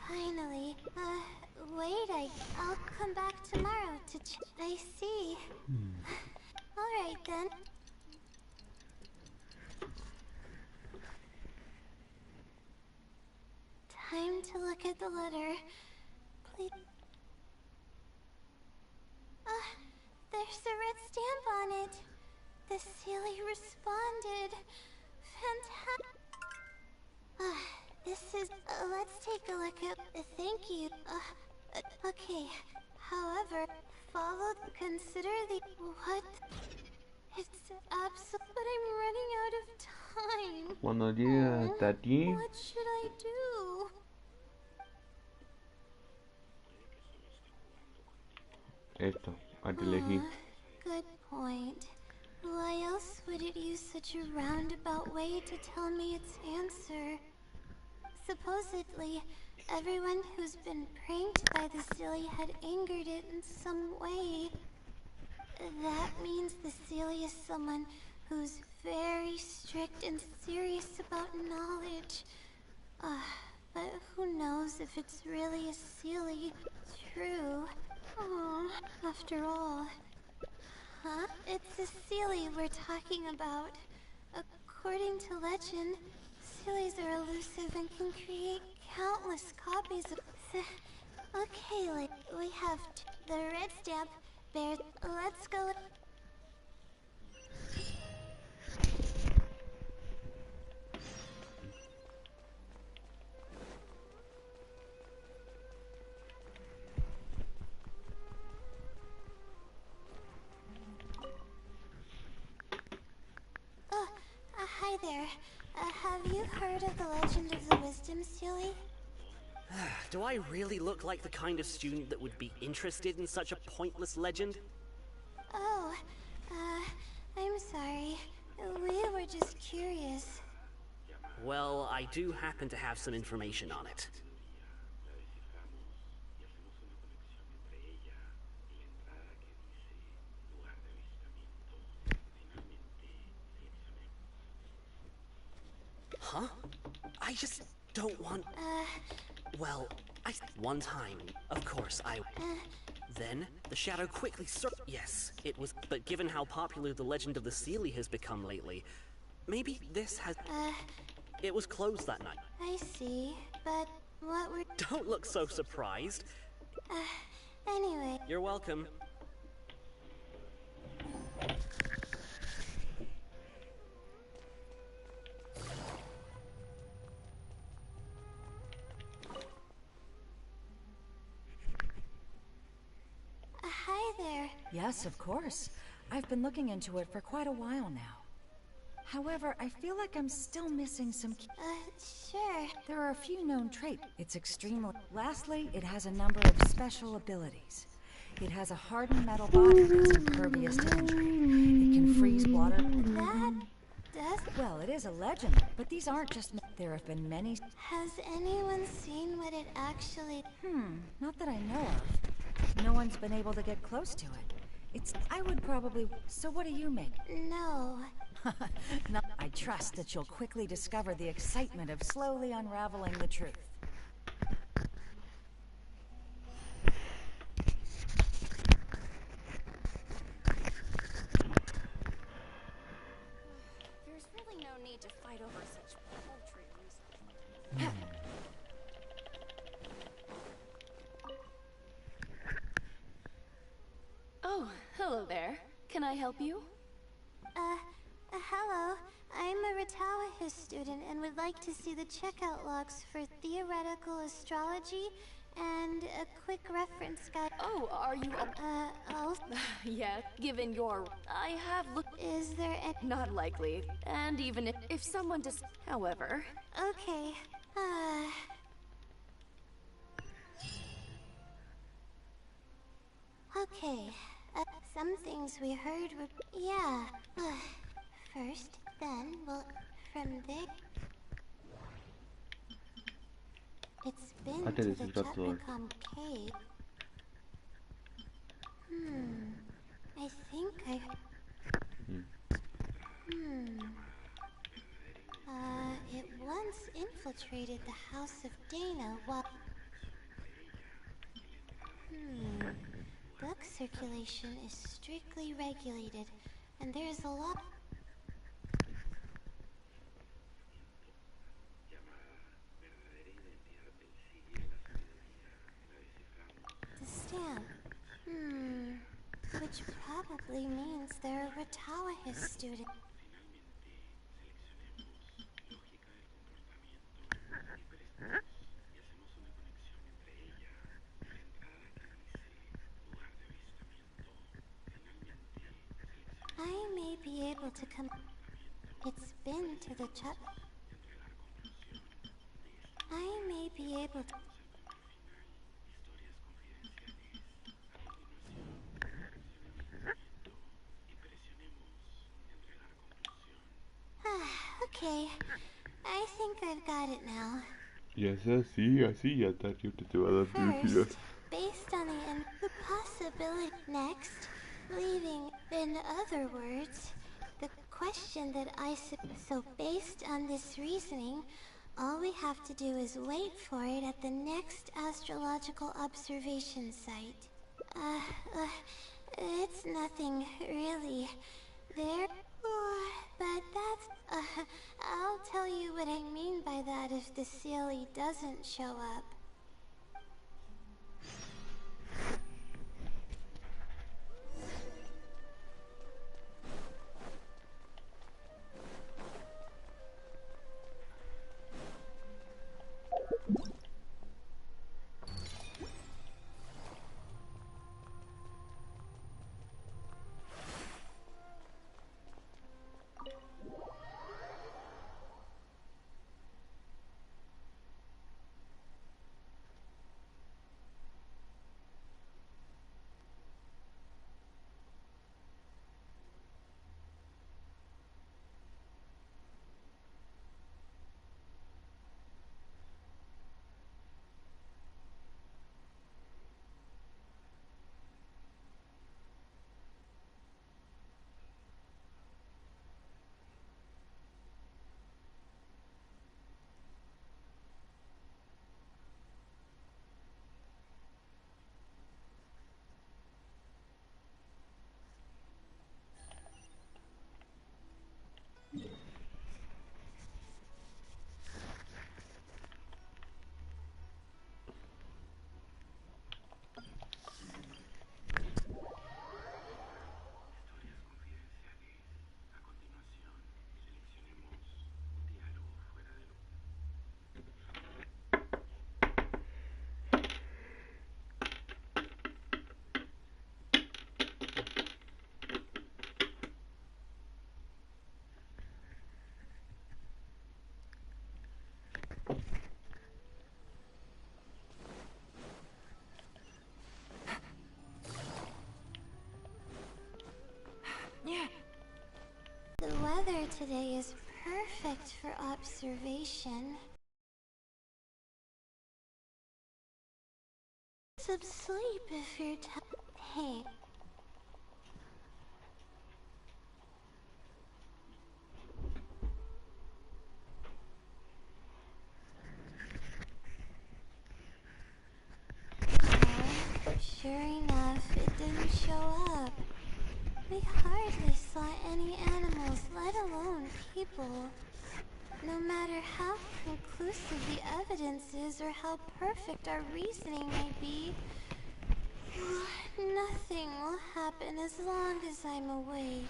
Finally. Wait, I'll come back tomorrow to I see. Alright then. Time to look at the letter. Please. There's a red stamp on it. The Sealy responded. Fantastic. This is... let's take a look at... thank you. Okay. However, consider the... What? It's absolute... But I'm running out of time. Cuando llegue hasta aquí. What should I do? Esto, hay que elegir. Good point. Why else would it use such a roundabout way to tell me its answer? Supposedly, everyone who's been pranked by the Sealy had angered it in some way. That means the Sealy is someone who's very strict and serious about knowledge. But who knows if it's really a Sealy? True. After all. Huh? It's the Sealy we're talking about. According to legend, Sealies are elusive and can create countless copies of... Okay, we have the red stamp bears... Let's go... Hi there. Have you heard of the legend of the Wisdom Sealy? Do I really look like the kind of student that would be interested in such a pointless legend? Oh, I'm sorry. We were just curious. Well, I do happen to have some information on it. Huh? I just don't want... Well, one time, of course, Then, the shadow quickly Yes, it was... But given how popular the legend of the Sealy has become lately, maybe this has... It was closed that night. I see, but what were... Don't look so surprised. Anyway. You're welcome. Hi there. Yes, of course. I've been looking into it for quite a while now. However, I feel like I'm still missing some key. Sure. There are a few known traits. It's extremely... Lastly, it has a number of special abilities. It has a hardened metal body that's impervious to injury. It can freeze water... That does... Well, it is a legend, but these aren't just... There have been many... Has anyone seen what it actually... Not that I know of. No one's been able to get close to it. It's... I would probably... So what do you make? No. No, I trust that you'll quickly discover the excitement of slowly unraveling the truth. There's really no need to fight over such paltry reasons. Oh, hello there. Can I help you? Hello. I'm a Ratawa student and would like to see the checkout logs for theoretical astrology and a quick reference guide. Oh, are you... yeah, given your... I have looked... Is there any... Not likely. And even if someone just... However... Okay. Okay. Some things we heard were... Yeah. First, then, well, from there... It's been to the Chapnicom cave. I think I... It once infiltrated the House of Dana while... Book circulation is strictly regulated, and there's a lot... The stamp. Which probably means they're a Ratawa student. I may be able to come... It's been to the chat... I may be able to... Okay, I think I've got it now. Y es así, así ya está, yo te va a dar curiosidad. First, based on the possibility... Next, leaving, in other words, the question that So based on this reasoning, all we have to do is wait for it at the next astrological observation site. It's nothing, really. There... but that's... I'll tell you what I mean by that if the Sealy doesn't show up. today is perfect for observation. Sleep if you're hey. Sure enough, it didn't show up. We hardly saw any animals, let alone people. No matter how conclusive the evidence is or how perfect our reasoning may be, nothing will happen as long as I'm awake.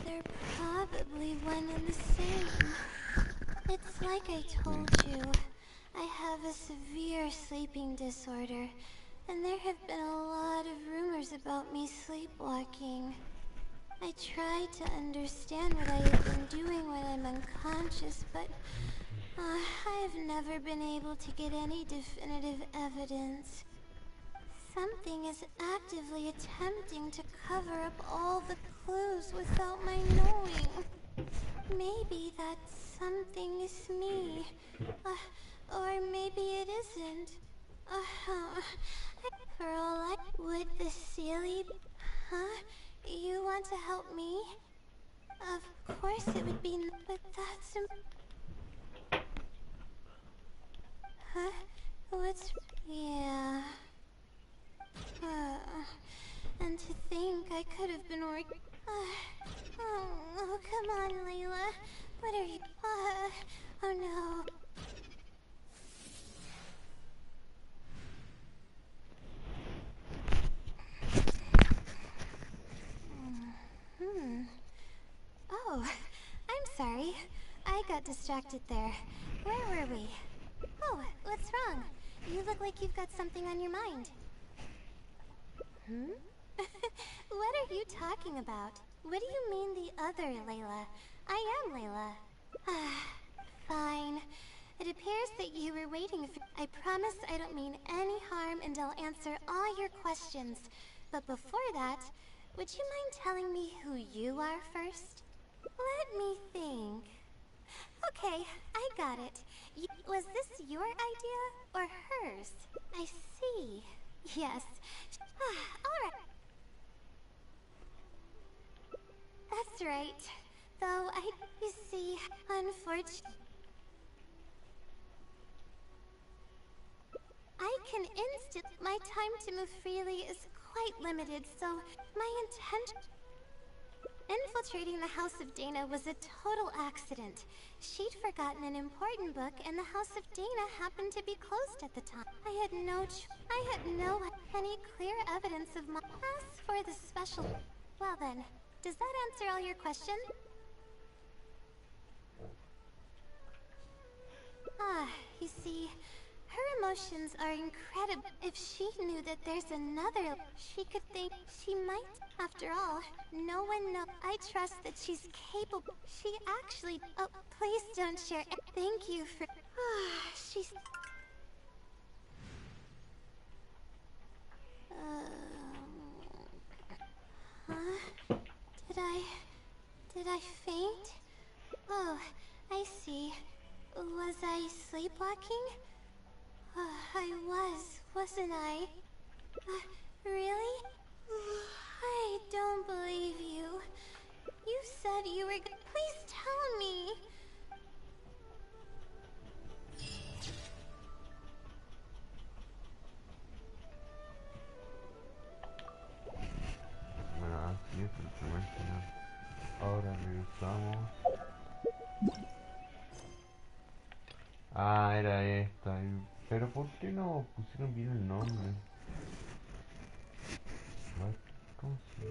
They're probably one and the same. It's like I told you. I have a severe sleeping disorder, and there have been a lot of rumors about me sleepwalking. I tried to understand what I have been doing when I'm unconscious, but I've never been able to get any definitive evidence. Something is actively attempting to cover up all the clues without my knowing. Maybe that something is me. Or maybe it isn't. For all I would the silly... Huh? You want to help me? Of course it would be... But that's... Huh? What's... Yeah... and to think I could have been working... oh, come on, Layla. What are you... oh no... Oh, I'm sorry. I got distracted there. Where were we? Oh, what's wrong? You look like you've got something on your mind. What are you talking about? What do you mean the other Layla? I am Layla. Fine. It appears that you were waiting for... I promise I don't mean any harm and I'll answer all your questions. But before that, would you mind telling me who you are first? Let me think. Okay, I got it. Was this your idea or hers? I see. Yes. Alright. That's right. Though you see, unfortunately... I can my time to move freely is quite limited, so my intention... Infiltrating the House of Dana was a total accident. She'd forgotten an important book, and the House of Dana happened to be closed at the time. I had no any clear evidence of my... As for the special... Well then, does that answer all your questions? You see... Her emotions are incredible. If she knew that there's another, she could think she might. After all, no one knows. I trust that she's capable. She actually... Oh, please don't share. Thank you for... she's... Huh? Did I faint? Oh, I see. Was I sleepwalking? I wasn't I? Really? I don't believe you. You said you were Please tell me! Bueno, así es el primer final. Ahora regresamos. Era esta. Pero ¿por qué no pusieron bien el nombre? ¿Cómo se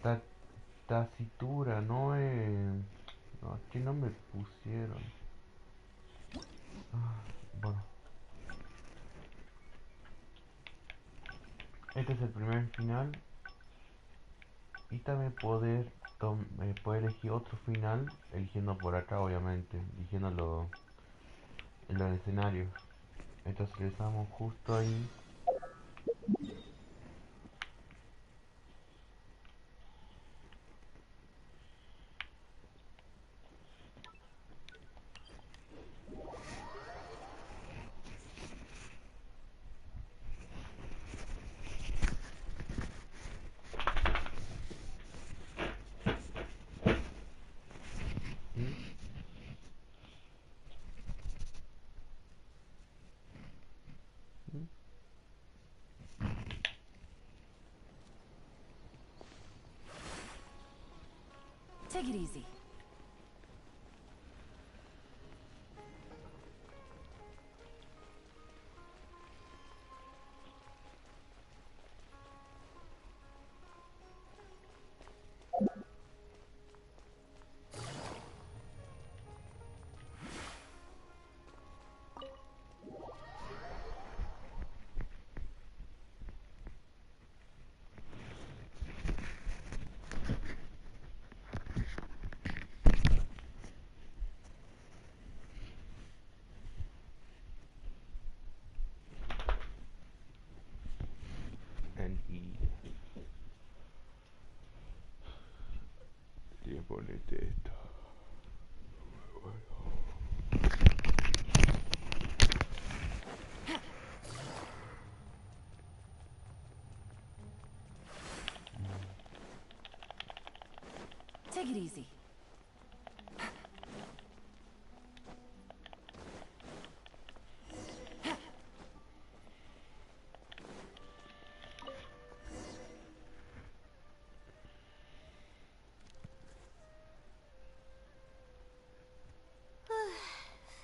llama? Tacitura, no es... No, ¿qué nombre pusieron? Bueno. Este es el primer final. Y también poder elegir otro final, eligiendo por acá obviamente, eligiéndolo en los escenarios. Entonces le damos justo ahí Take it easy. And ponete esto. Take it easy.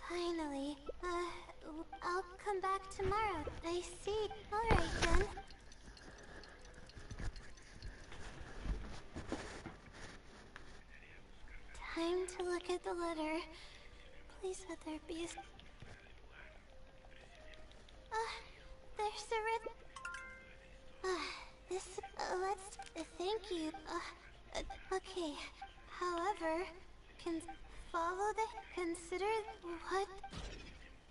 Finally. I'll come back tomorrow. I see. Alright then. Time to look at the letter. Please let there be a... there's the red... this... let's... thank you. Okay. However, follow the... Consider what...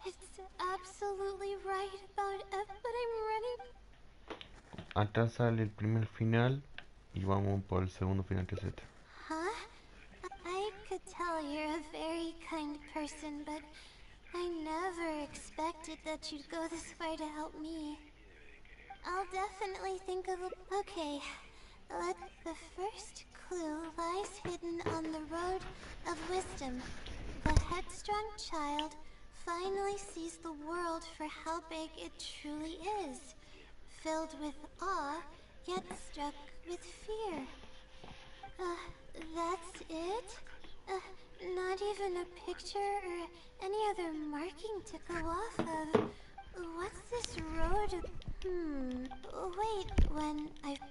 It's absolutely right about F, but I'm running... Acá sale el primer final y vamos por el segundo final que es este. Huh? I could tell you're a very kind person, but I never expected that you'd go this far to help me. I'll definitely think of a... Okay, the first clue lies hidden on the road of wisdom. The headstrong child finally sees the world for how big it truly is. Filled with awe, yet struck with fear. That's it? Not even a picture or any other marking to go off of. What's this road? Wait,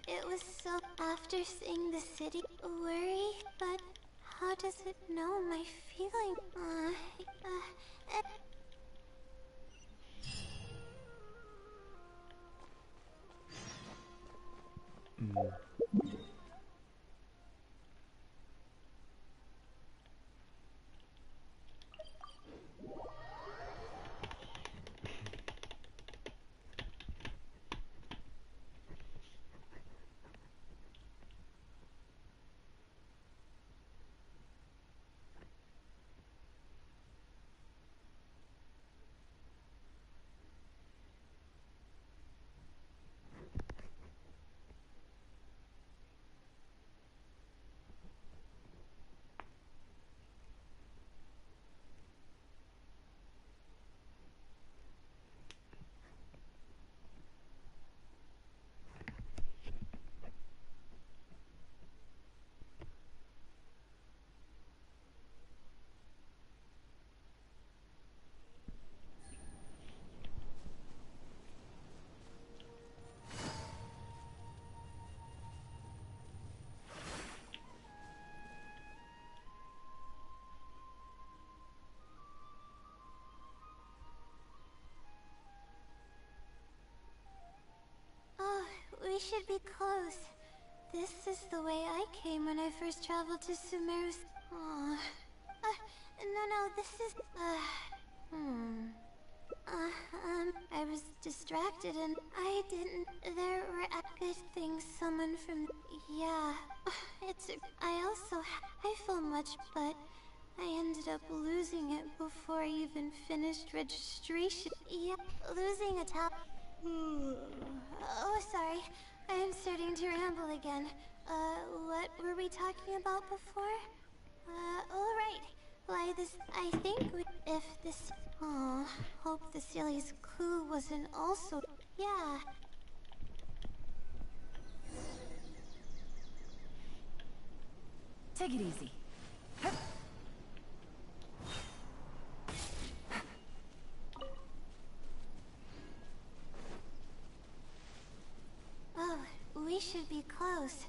it was so after seeing the city, worry, but how does it know my feeling? We should be close. This is the way I came when I first traveled to Sumeru. No, this is... I was distracted and I didn't. There were good things someone from. Yeah. I feel much, but I ended up losing it before I even finished registration. Yeah, losing a top. Oh, sorry. I'm starting to ramble again. What were we talking about before? All right. Why, I think if this... Oh, hope the silly's clue wasn't also... Yeah. Take it easy. Oh, we should be close.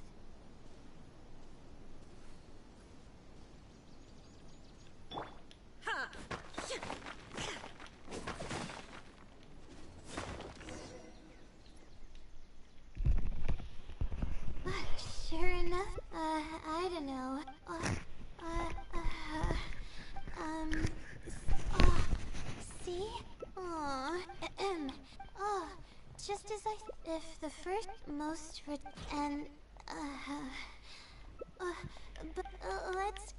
Sure enough, I don't know. See? Just as if the first most and, but, let's...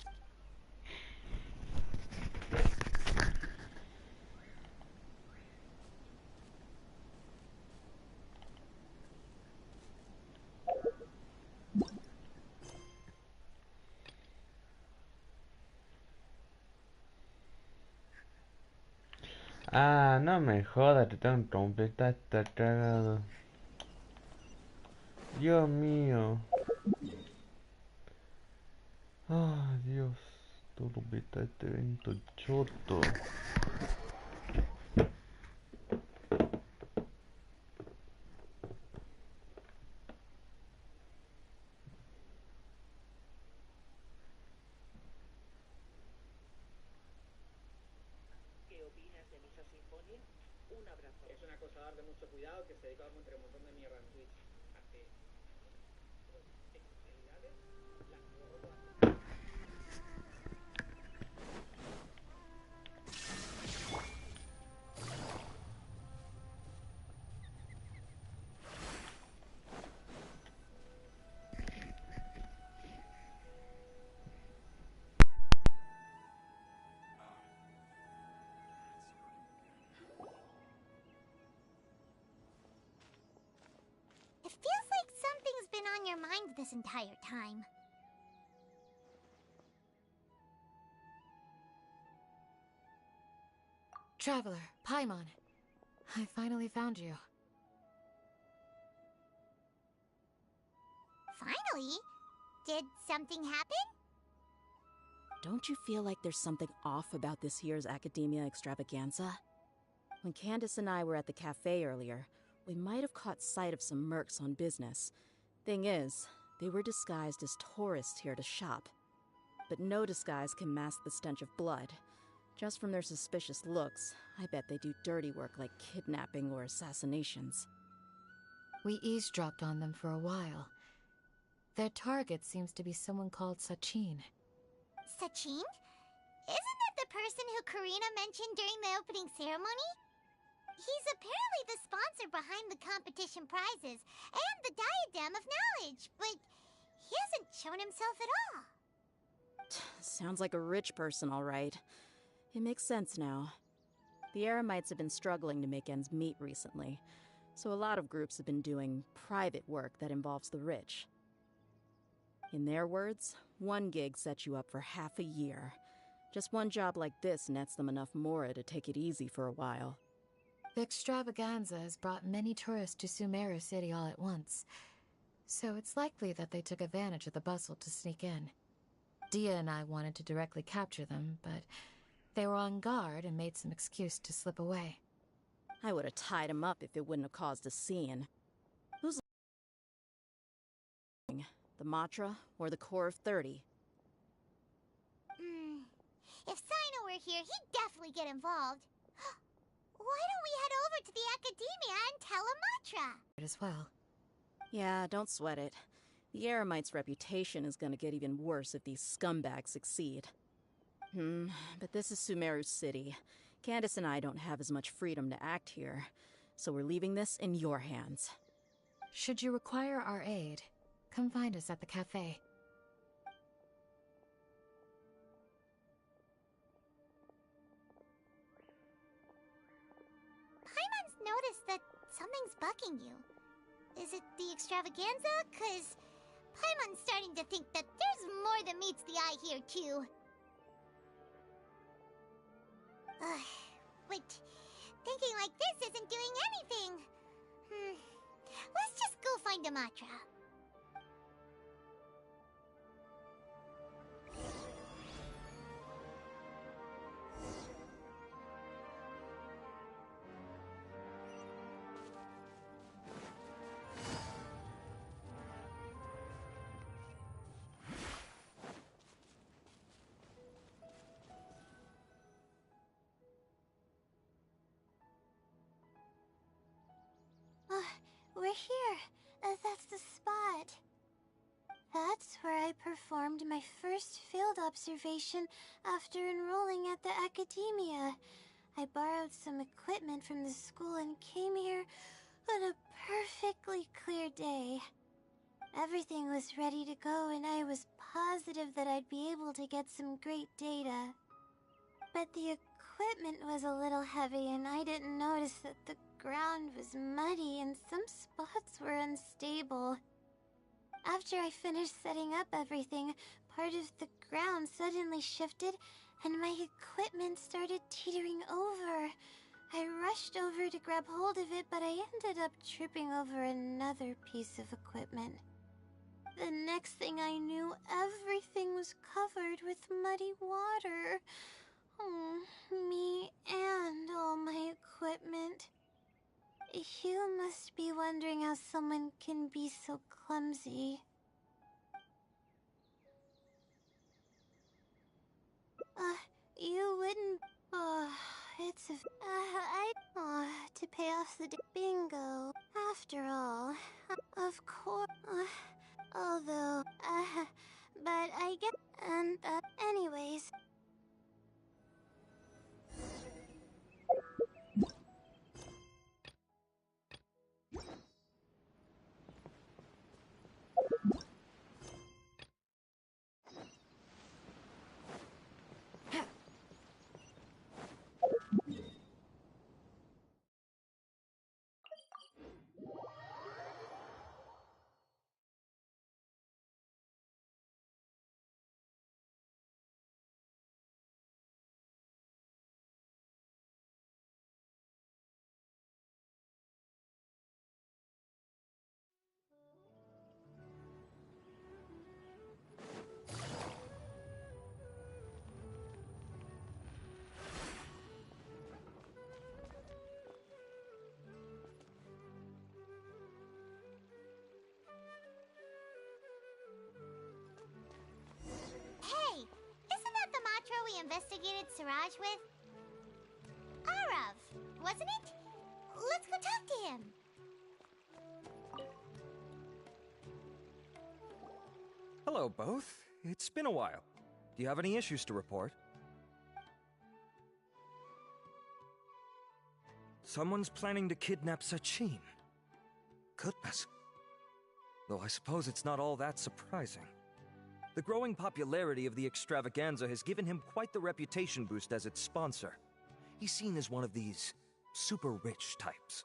Ah, no me jodas, te tengo que completar esta cagada. Dios mío. Ah, Dios. Todo completar este evento choto. ¿Qué opinas de Misa Sinfonia? Un abrazo. Es un acosador de mucho cuidado que se dedica a montar un montón de mierda en Twitch. Hace... especialidades, las luego It feels like something's been on your mind this entire time. Traveler, Paimon. I finally found you. Finally? Did something happen? Don't you feel like there's something off about this year's Academia Extravaganza? When Candace and I were at the cafe earlier, we might have caught sight of some mercs on business. Thing is, they were disguised as tourists here to shop. But no disguise can mask the stench of blood. Just from their suspicious looks, I bet they do dirty work like kidnapping or assassinations. We eavesdropped on them for a while. Their target seems to be someone called Sachin. Sachin? Isn't that the person who Karina mentioned during the opening ceremony? He's apparently the sponsor behind the competition prizes and the Diadem of Knowledge, but he hasn't shown himself at all. Sounds like a rich person, all right. It makes sense now. The Eremites have been struggling to make ends meet recently, so a lot of groups have been doing private work that involves the rich. In their words, one gig sets you up for half a year. Just one job like this nets them enough mora to take it easy for a while. The extravaganza has brought many tourists to Sumeru City all at once, so it's likely that they took advantage of the bustle to sneak in. Dia and I wanted to directly capture them, but they were on guard and made some excuse to slip away. I would have tied him up if it wouldn't have caused a scene. Who's the Matra or the Core of 30? If Sino were here, he'd definitely get involved. Why don't we head over to the Academia and tell Amatra? As well. Yeah, don't sweat it. The Eremite's reputation is gonna get even worse if these scumbags succeed. But this is Sumeru City. Candace and I don't have as much freedom to act here, so we're leaving this in your hands. Should you require our aid, come find us at the cafe. Paimon's noticed that something's bugging you. Is it the extravaganza? 'Cause Paimon's starting to think that there's more than meets the eye here, too. But thinking like this isn't doing anything. Let's just go find Amatra. We're here. That's the spot. That's where I performed my first field observation after enrolling at the academia. I borrowed some equipment from the school and came here on a perfectly clear day. Everything was ready to go and I was positive that I'd be able to get some great data. But the equipment was a little heavy and I didn't notice that the ground was muddy and some spots were unstable. After I finished setting up everything, part of the ground suddenly shifted and my equipment started teetering over. I rushed over to grab hold of it, but I ended up tripping over another piece of equipment. The next thing I knew, everything was covered with muddy water. Oh, me and all my equipment. You must be wondering how someone can be so clumsy. You wouldn't... it's a... to pay off the bingo. After all, of course... although... but I get... and, anyways... We investigated Siraj with? Arav, wasn't it? Let's go talk to him. Hello, both. It's been a while. Do you have any issues to report? Someone's planning to kidnap Sachin. Goodness. Though I suppose it's not all that surprising. The growing popularity of the extravaganza has given him quite the reputation boost as its sponsor. He's seen as one of these super rich types.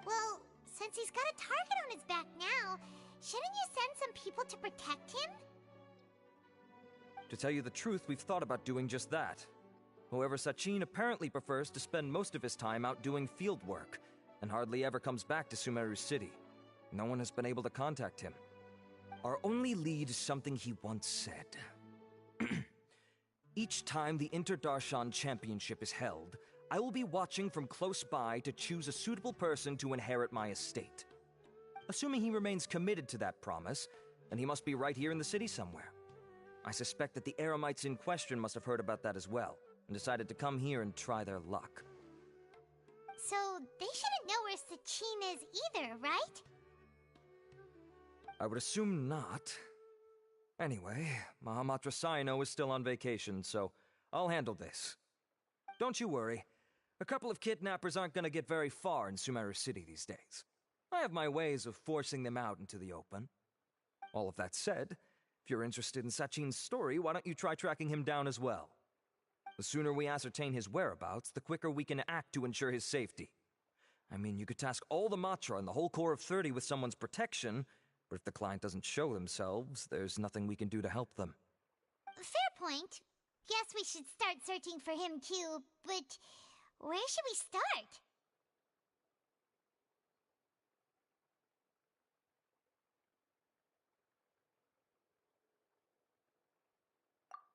Well, since he's got a target on his back now, shouldn't you send some people to protect him? To tell you the truth, we've thought about doing just that. However, Sachin apparently prefers to spend most of his time out doing field work, and hardly ever comes back to Sumeru City. No one has been able to contact him. Our only lead is something he once said. Each time the Inter-Darshan Championship is held, I will be watching from close by to choose a suitable person to inherit my estate. Assuming he remains committed to that promise, then he must be right here in the city somewhere. I suspect that the Eremites in question must have heard about that as well, and decided to come here and try their luck. So, they shouldn't know where Sachin is either, right? I would assume not. Anyway, Mahamatra Saino is still on vacation, so I'll handle this. Don't you worry. A couple of kidnappers aren't gonna get very far in Sumeru City these days. I have my ways of forcing them out into the open. All of that said, if you're interested in Sachin's story, why don't you try tracking him down as well? The sooner we ascertain his whereabouts, the quicker we can act to ensure his safety. I mean, you could task all the Matra and the whole Corps of 30 with someone's protection, but if the client doesn't show themselves, there's nothing we can do to help them. Fair point. Guess we should start searching for him too, but where should we start?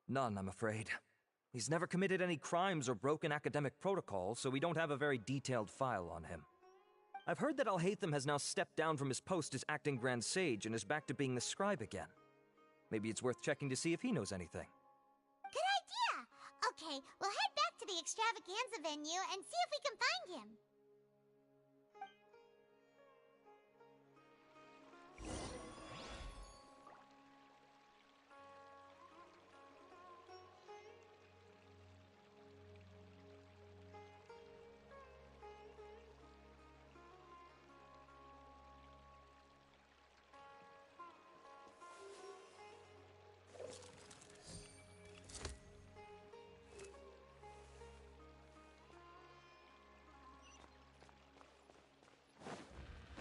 None, I'm afraid. He's never committed any crimes or broken academic protocol, so we don't have a very detailed file on him. I've heard that Alhaitham has now stepped down from his post as acting Grand Sage and is back to being the scribe again. Maybe it's worth checking to see if he knows anything. Good idea! Okay, we'll head back to the extravaganza venue and see if we can find him.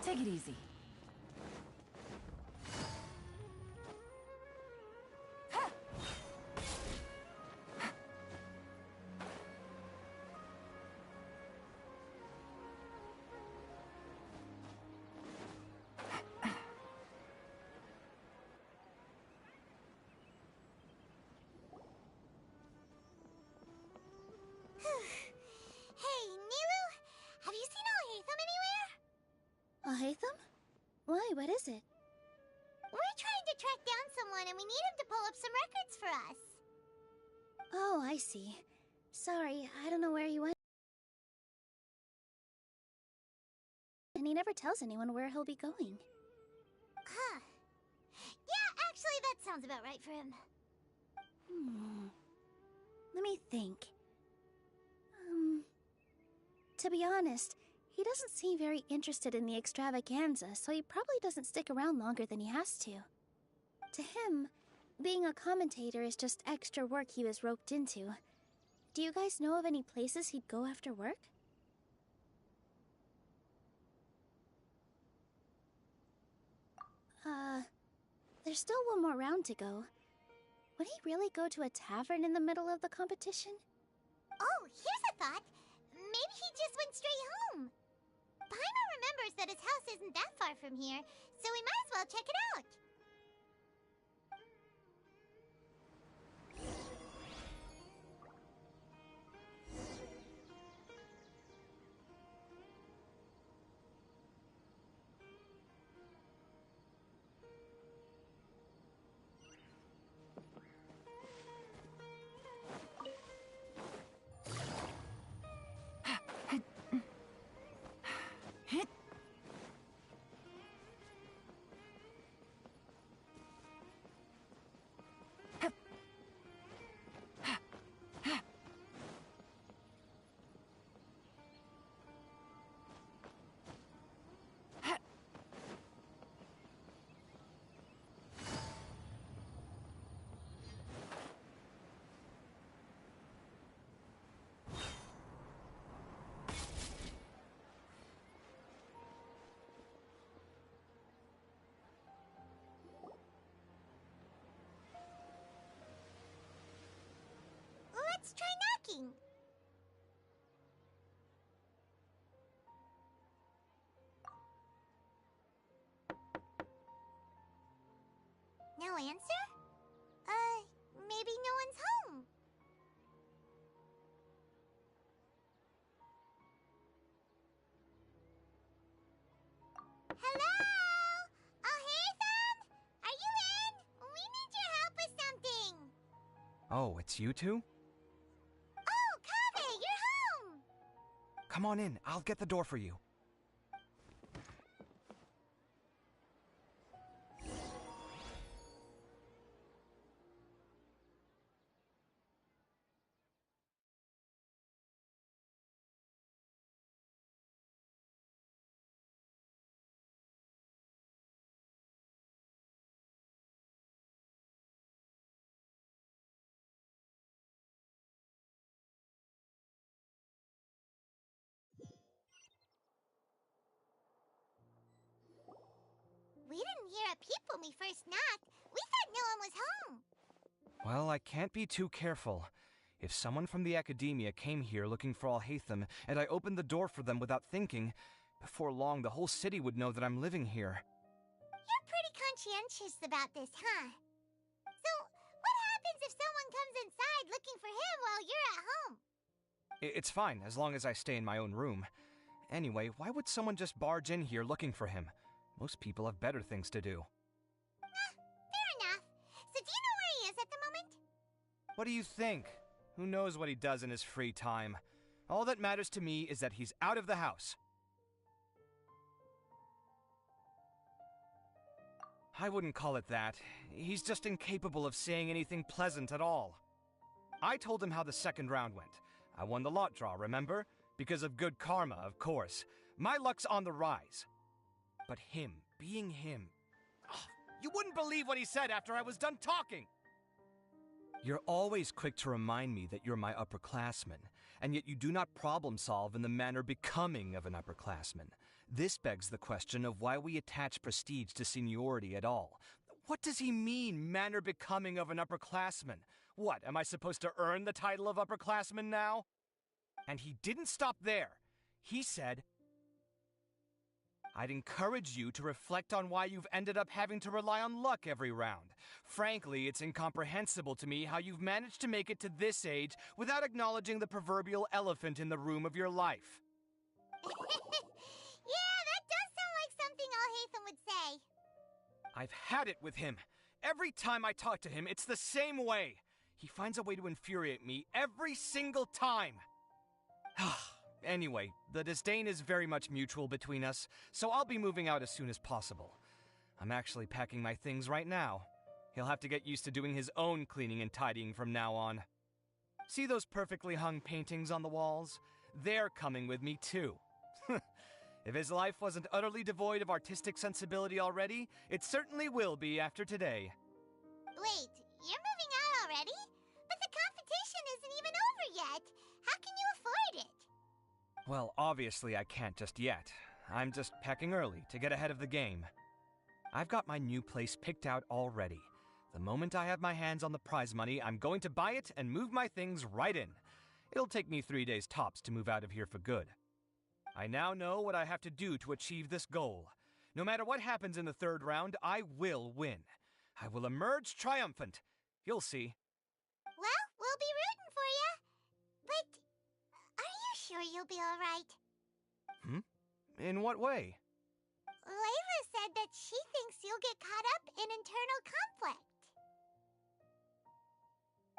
Take it easy. Hey, Nilu, have you seen Alhaitham anywhere? Alhaitham? Why, what is it? We're trying to track down someone and we need him to pull up some records for us. Oh, I see. Sorry, I don't know where he went. And he never tells anyone where he'll be going. Huh. Yeah, actually, that sounds about right for him. Let me think. To be honest, he doesn't seem very interested in the extravaganza, so he probably doesn't stick around longer than he has to. To him, being a commentator is just extra work he was roped into. Do you guys know of any places he'd go after work? There's still one more round to go. Would he really go to a tavern in the middle of the competition? Oh, here's a thought. Maybe he just went straight home. Paimon remembers that his house isn't that far from here, so we might as well check it out. Let's try knocking. No answer? Maybe no one's home. Hello? Alhaitham? Are you in? We need your help with something. Oh, it's you two? Oh, Kaveh, you're home! Come on in, I'll get the door for you. a peep when we first knocked. We thought no one was home. Well, I can't be too careful. If someone from the academia came here looking for Alhaitham, and I opened the door for them without thinking, before long the whole city would know that I'm living here. You're pretty conscientious about this, huh? So, what happens if someone comes inside looking for him while you're at home? It's fine, as long as I stay in my own room. Anyway, why would someone just barge in here looking for him? Most people have better things to do. Fair enough. So do you know where he is at the moment? What do you think? Who knows what he does in his free time? All that matters to me is that he's out of the house. I wouldn't call it that. He's just incapable of saying anything pleasant at all. I told him how the second round went. I won the lot draw, remember? Because of good karma, of course. My luck's on the rise. But him, being him... you wouldn't believe what he said after I was done talking! You're always quick to remind me that you're my upperclassman, and yet you do not problem solve in the manner becoming of an upperclassman. This begs the question of why we attach prestige to seniority at all. What does he mean, manner becoming of an upperclassman? What, am I supposed to earn the title of upperclassman now? And he didn't stop there. He said, I'd encourage you to reflect on why you've ended up having to rely on luck every round. Frankly, it's incomprehensible to me how you've managed to make it to this age without acknowledging the proverbial elephant in the room of your life. Yeah, that does sound like something Alhaitham would say. I've had it with him. Every time I talk to him, it's the same way. He finds a way to infuriate me every single time. Anyway, the disdain is very much mutual between us, so I'll be moving out as soon as possible. I'm actually packing my things right now. He'll have to get used to doing his own cleaning and tidying from now on. See those perfectly hung paintings on the walls? They're coming with me too. If his life wasn't utterly devoid of artistic sensibility already, it certainly will be after today. Wait, you're moving out already? But the competition isn't even over yet. How can you afford it? Well, obviously I can't just yet. I'm just packing early to get ahead of the game. I've got my new place picked out already. The moment I have my hands on the prize money, I'm going to buy it and move my things right in. It'll take me 3 days tops to move out of here for good. I now know what I have to do to achieve this goal. No matter what happens in the third round, I will win. I will emerge triumphant. You'll see. Well, we'll be rooting for you. But are you sure you'll be alright? In what way? Layla said that she thinks you'll get caught up in internal conflict.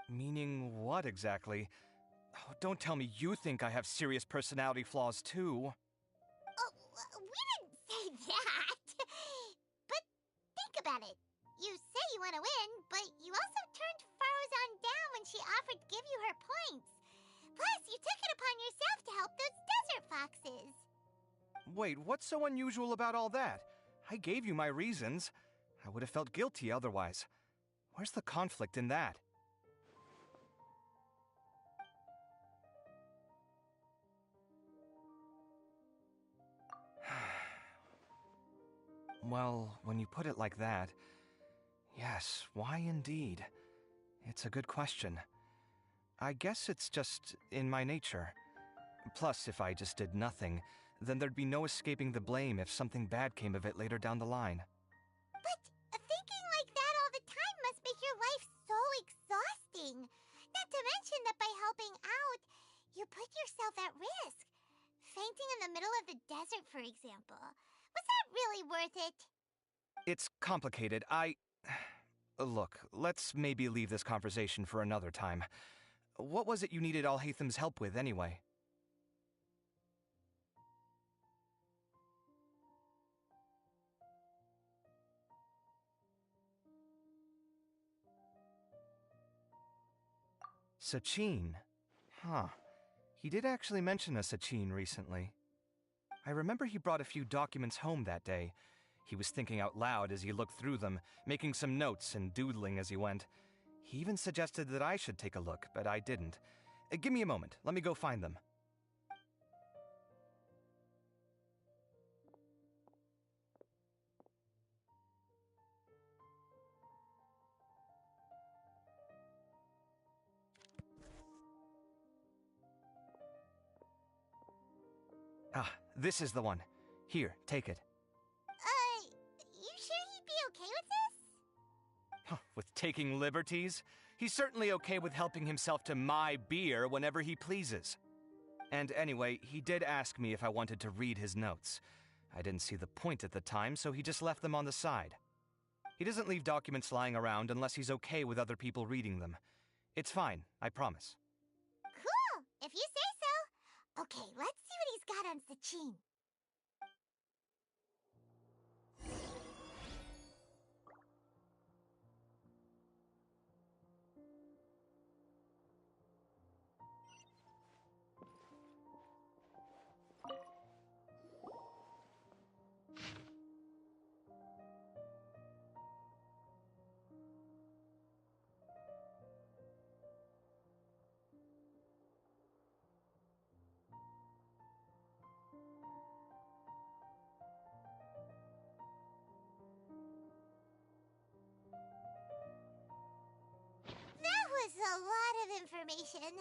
Meaning what exactly? Oh, don't tell me you think I have serious personality flaws too. Oh, we didn't say that. But think about it. You say you want to win, but you also turned Faruzan down when she offered to give you her points. Plus, you took it upon yourself to help those desert foxes. Wait, what's so unusual about all that? I gave you my reasons. I would have felt guilty otherwise. Where's the conflict in that? Well, when you put it like that, yes, why indeed? It's a good question. I guess it's just in my nature. Plus, if I just did nothing, then there'd be no escaping the blame if something bad came of it later down the line. But thinking like that all the time must make your life so exhausting. Not to mention that by helping out, you put yourself at risk. Fainting in the middle of the desert, for example. Was that really worth it? It's complicated. Look, let's maybe leave this conversation for another time. What was it you needed Alhaitham's help with, anyway? Sachin? Huh. He did actually mention a Sachin recently. I remember he brought a few documents home that day. He was thinking out loud as he looked through them, making some notes and doodling as he went. He even suggested that I should take a look, but I didn't. Give me a moment. Let me go find them. Ah, this is the one. Here, take it. You sure he'd be okay with this? With taking liberties? He's certainly okay with helping himself to my beer whenever he pleases. And anyway, he did ask me if I wanted to read his notes. I didn't see the point at the time, so he just left them on the side. He doesn't leave documents lying around unless he's okay with other people reading them. It's fine, I promise. Cool, if you say so. Okay, let's see what he's got on Sachin. That was a lot of information.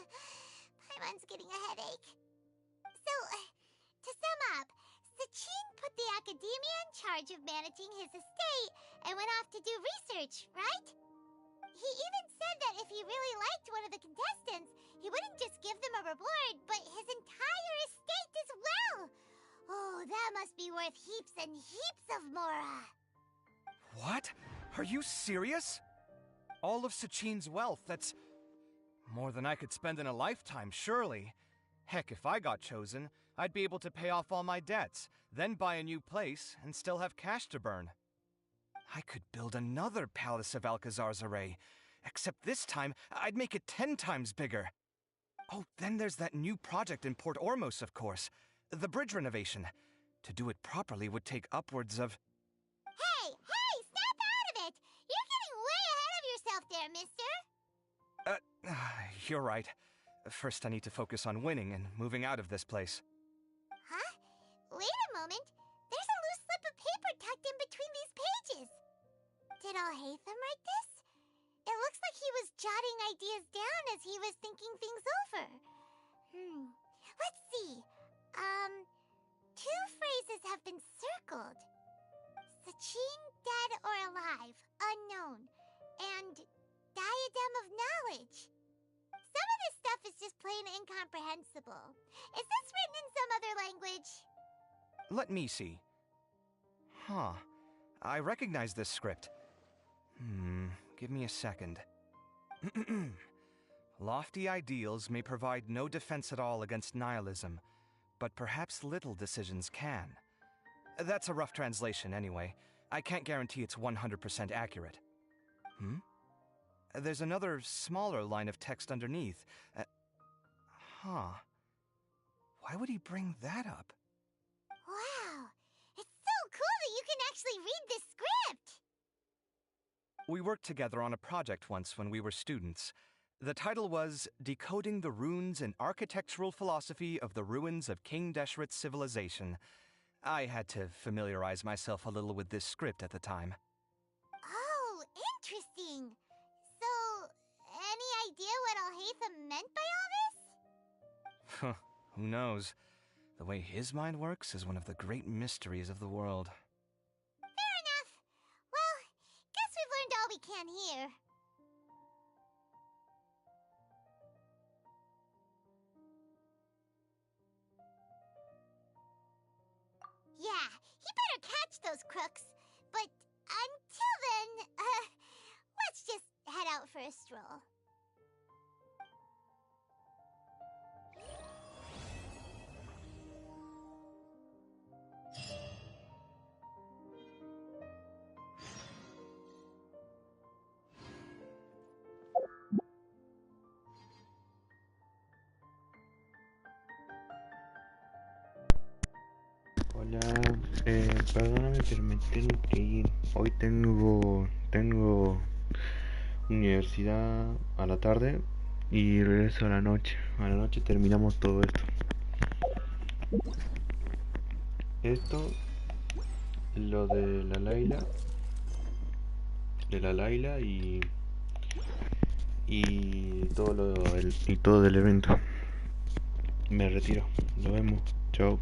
Paimon's getting a headache. So, to sum up, Sachin put the academia in charge of managing his estate and went off to do research, right? He even said that if he really liked one of the contestants, he wouldn't just give them a reward, but his entire estate as well. Oh, that must be worth heaps and heaps of mora. What? Are you serious? All of Sachin's wealth, that's more than I could spend in a lifetime, surely. Heck, if I got chosen, I'd be able to pay off all my debts, then buy a new place, and still have cash to burn. I could build another Palace of Alcazar's Array, except this time, I'd make it 10 times bigger. Oh, then there's that new project in Port Ormos, of course. The bridge renovation. To do it properly would take upwards of... Hey, snap out of it! You're getting way ahead of yourself there, mister! You're right. First I need to focus on winning and moving out of this place. Huh? Wait a moment. There's a loose slip of paper tucked in between these pages. Did Alhaitham write this? It looks like he was jotting ideas down as he was thinking things over. Let's see. Two phrases have been circled. Sachin, dead or alive, unknown, and diadem of knowledge. Some of this stuff is just plain incomprehensible. Is this written in some other language? Let me see. Huh. I recognize this script. Give me a second. Lofty ideals may provide no defense at all against nihilism, but perhaps little decisions can. That's a rough translation anyway. I can't guarantee it's 100% accurate. There's another smaller line of text underneath. Why would he bring that up? Wow! It's so cool that you can actually read this script! We worked together on a project once when we were students. The title was Decoding the Runes and Architectural Philosophy of the Ruins of King Deshret's Civilization. I had to familiarize myself a little with this script at the time. Oh, interesting. So, any idea what Alhaitham meant by all this? Who knows? The way his mind works is one of the great mysteries of the world. Fair enough. Well, guess we've learned all we can here. Yeah, he better catch those crooks. But until then, let's just head out for a stroll. Hola, perdóname, pero me tengo que ir. Hoy tengo universidad a la tarde y regreso a la noche. A la noche terminamos todo esto. Lo de la Laila y todo todo del evento. Me retiro. Nos vemos. Chao.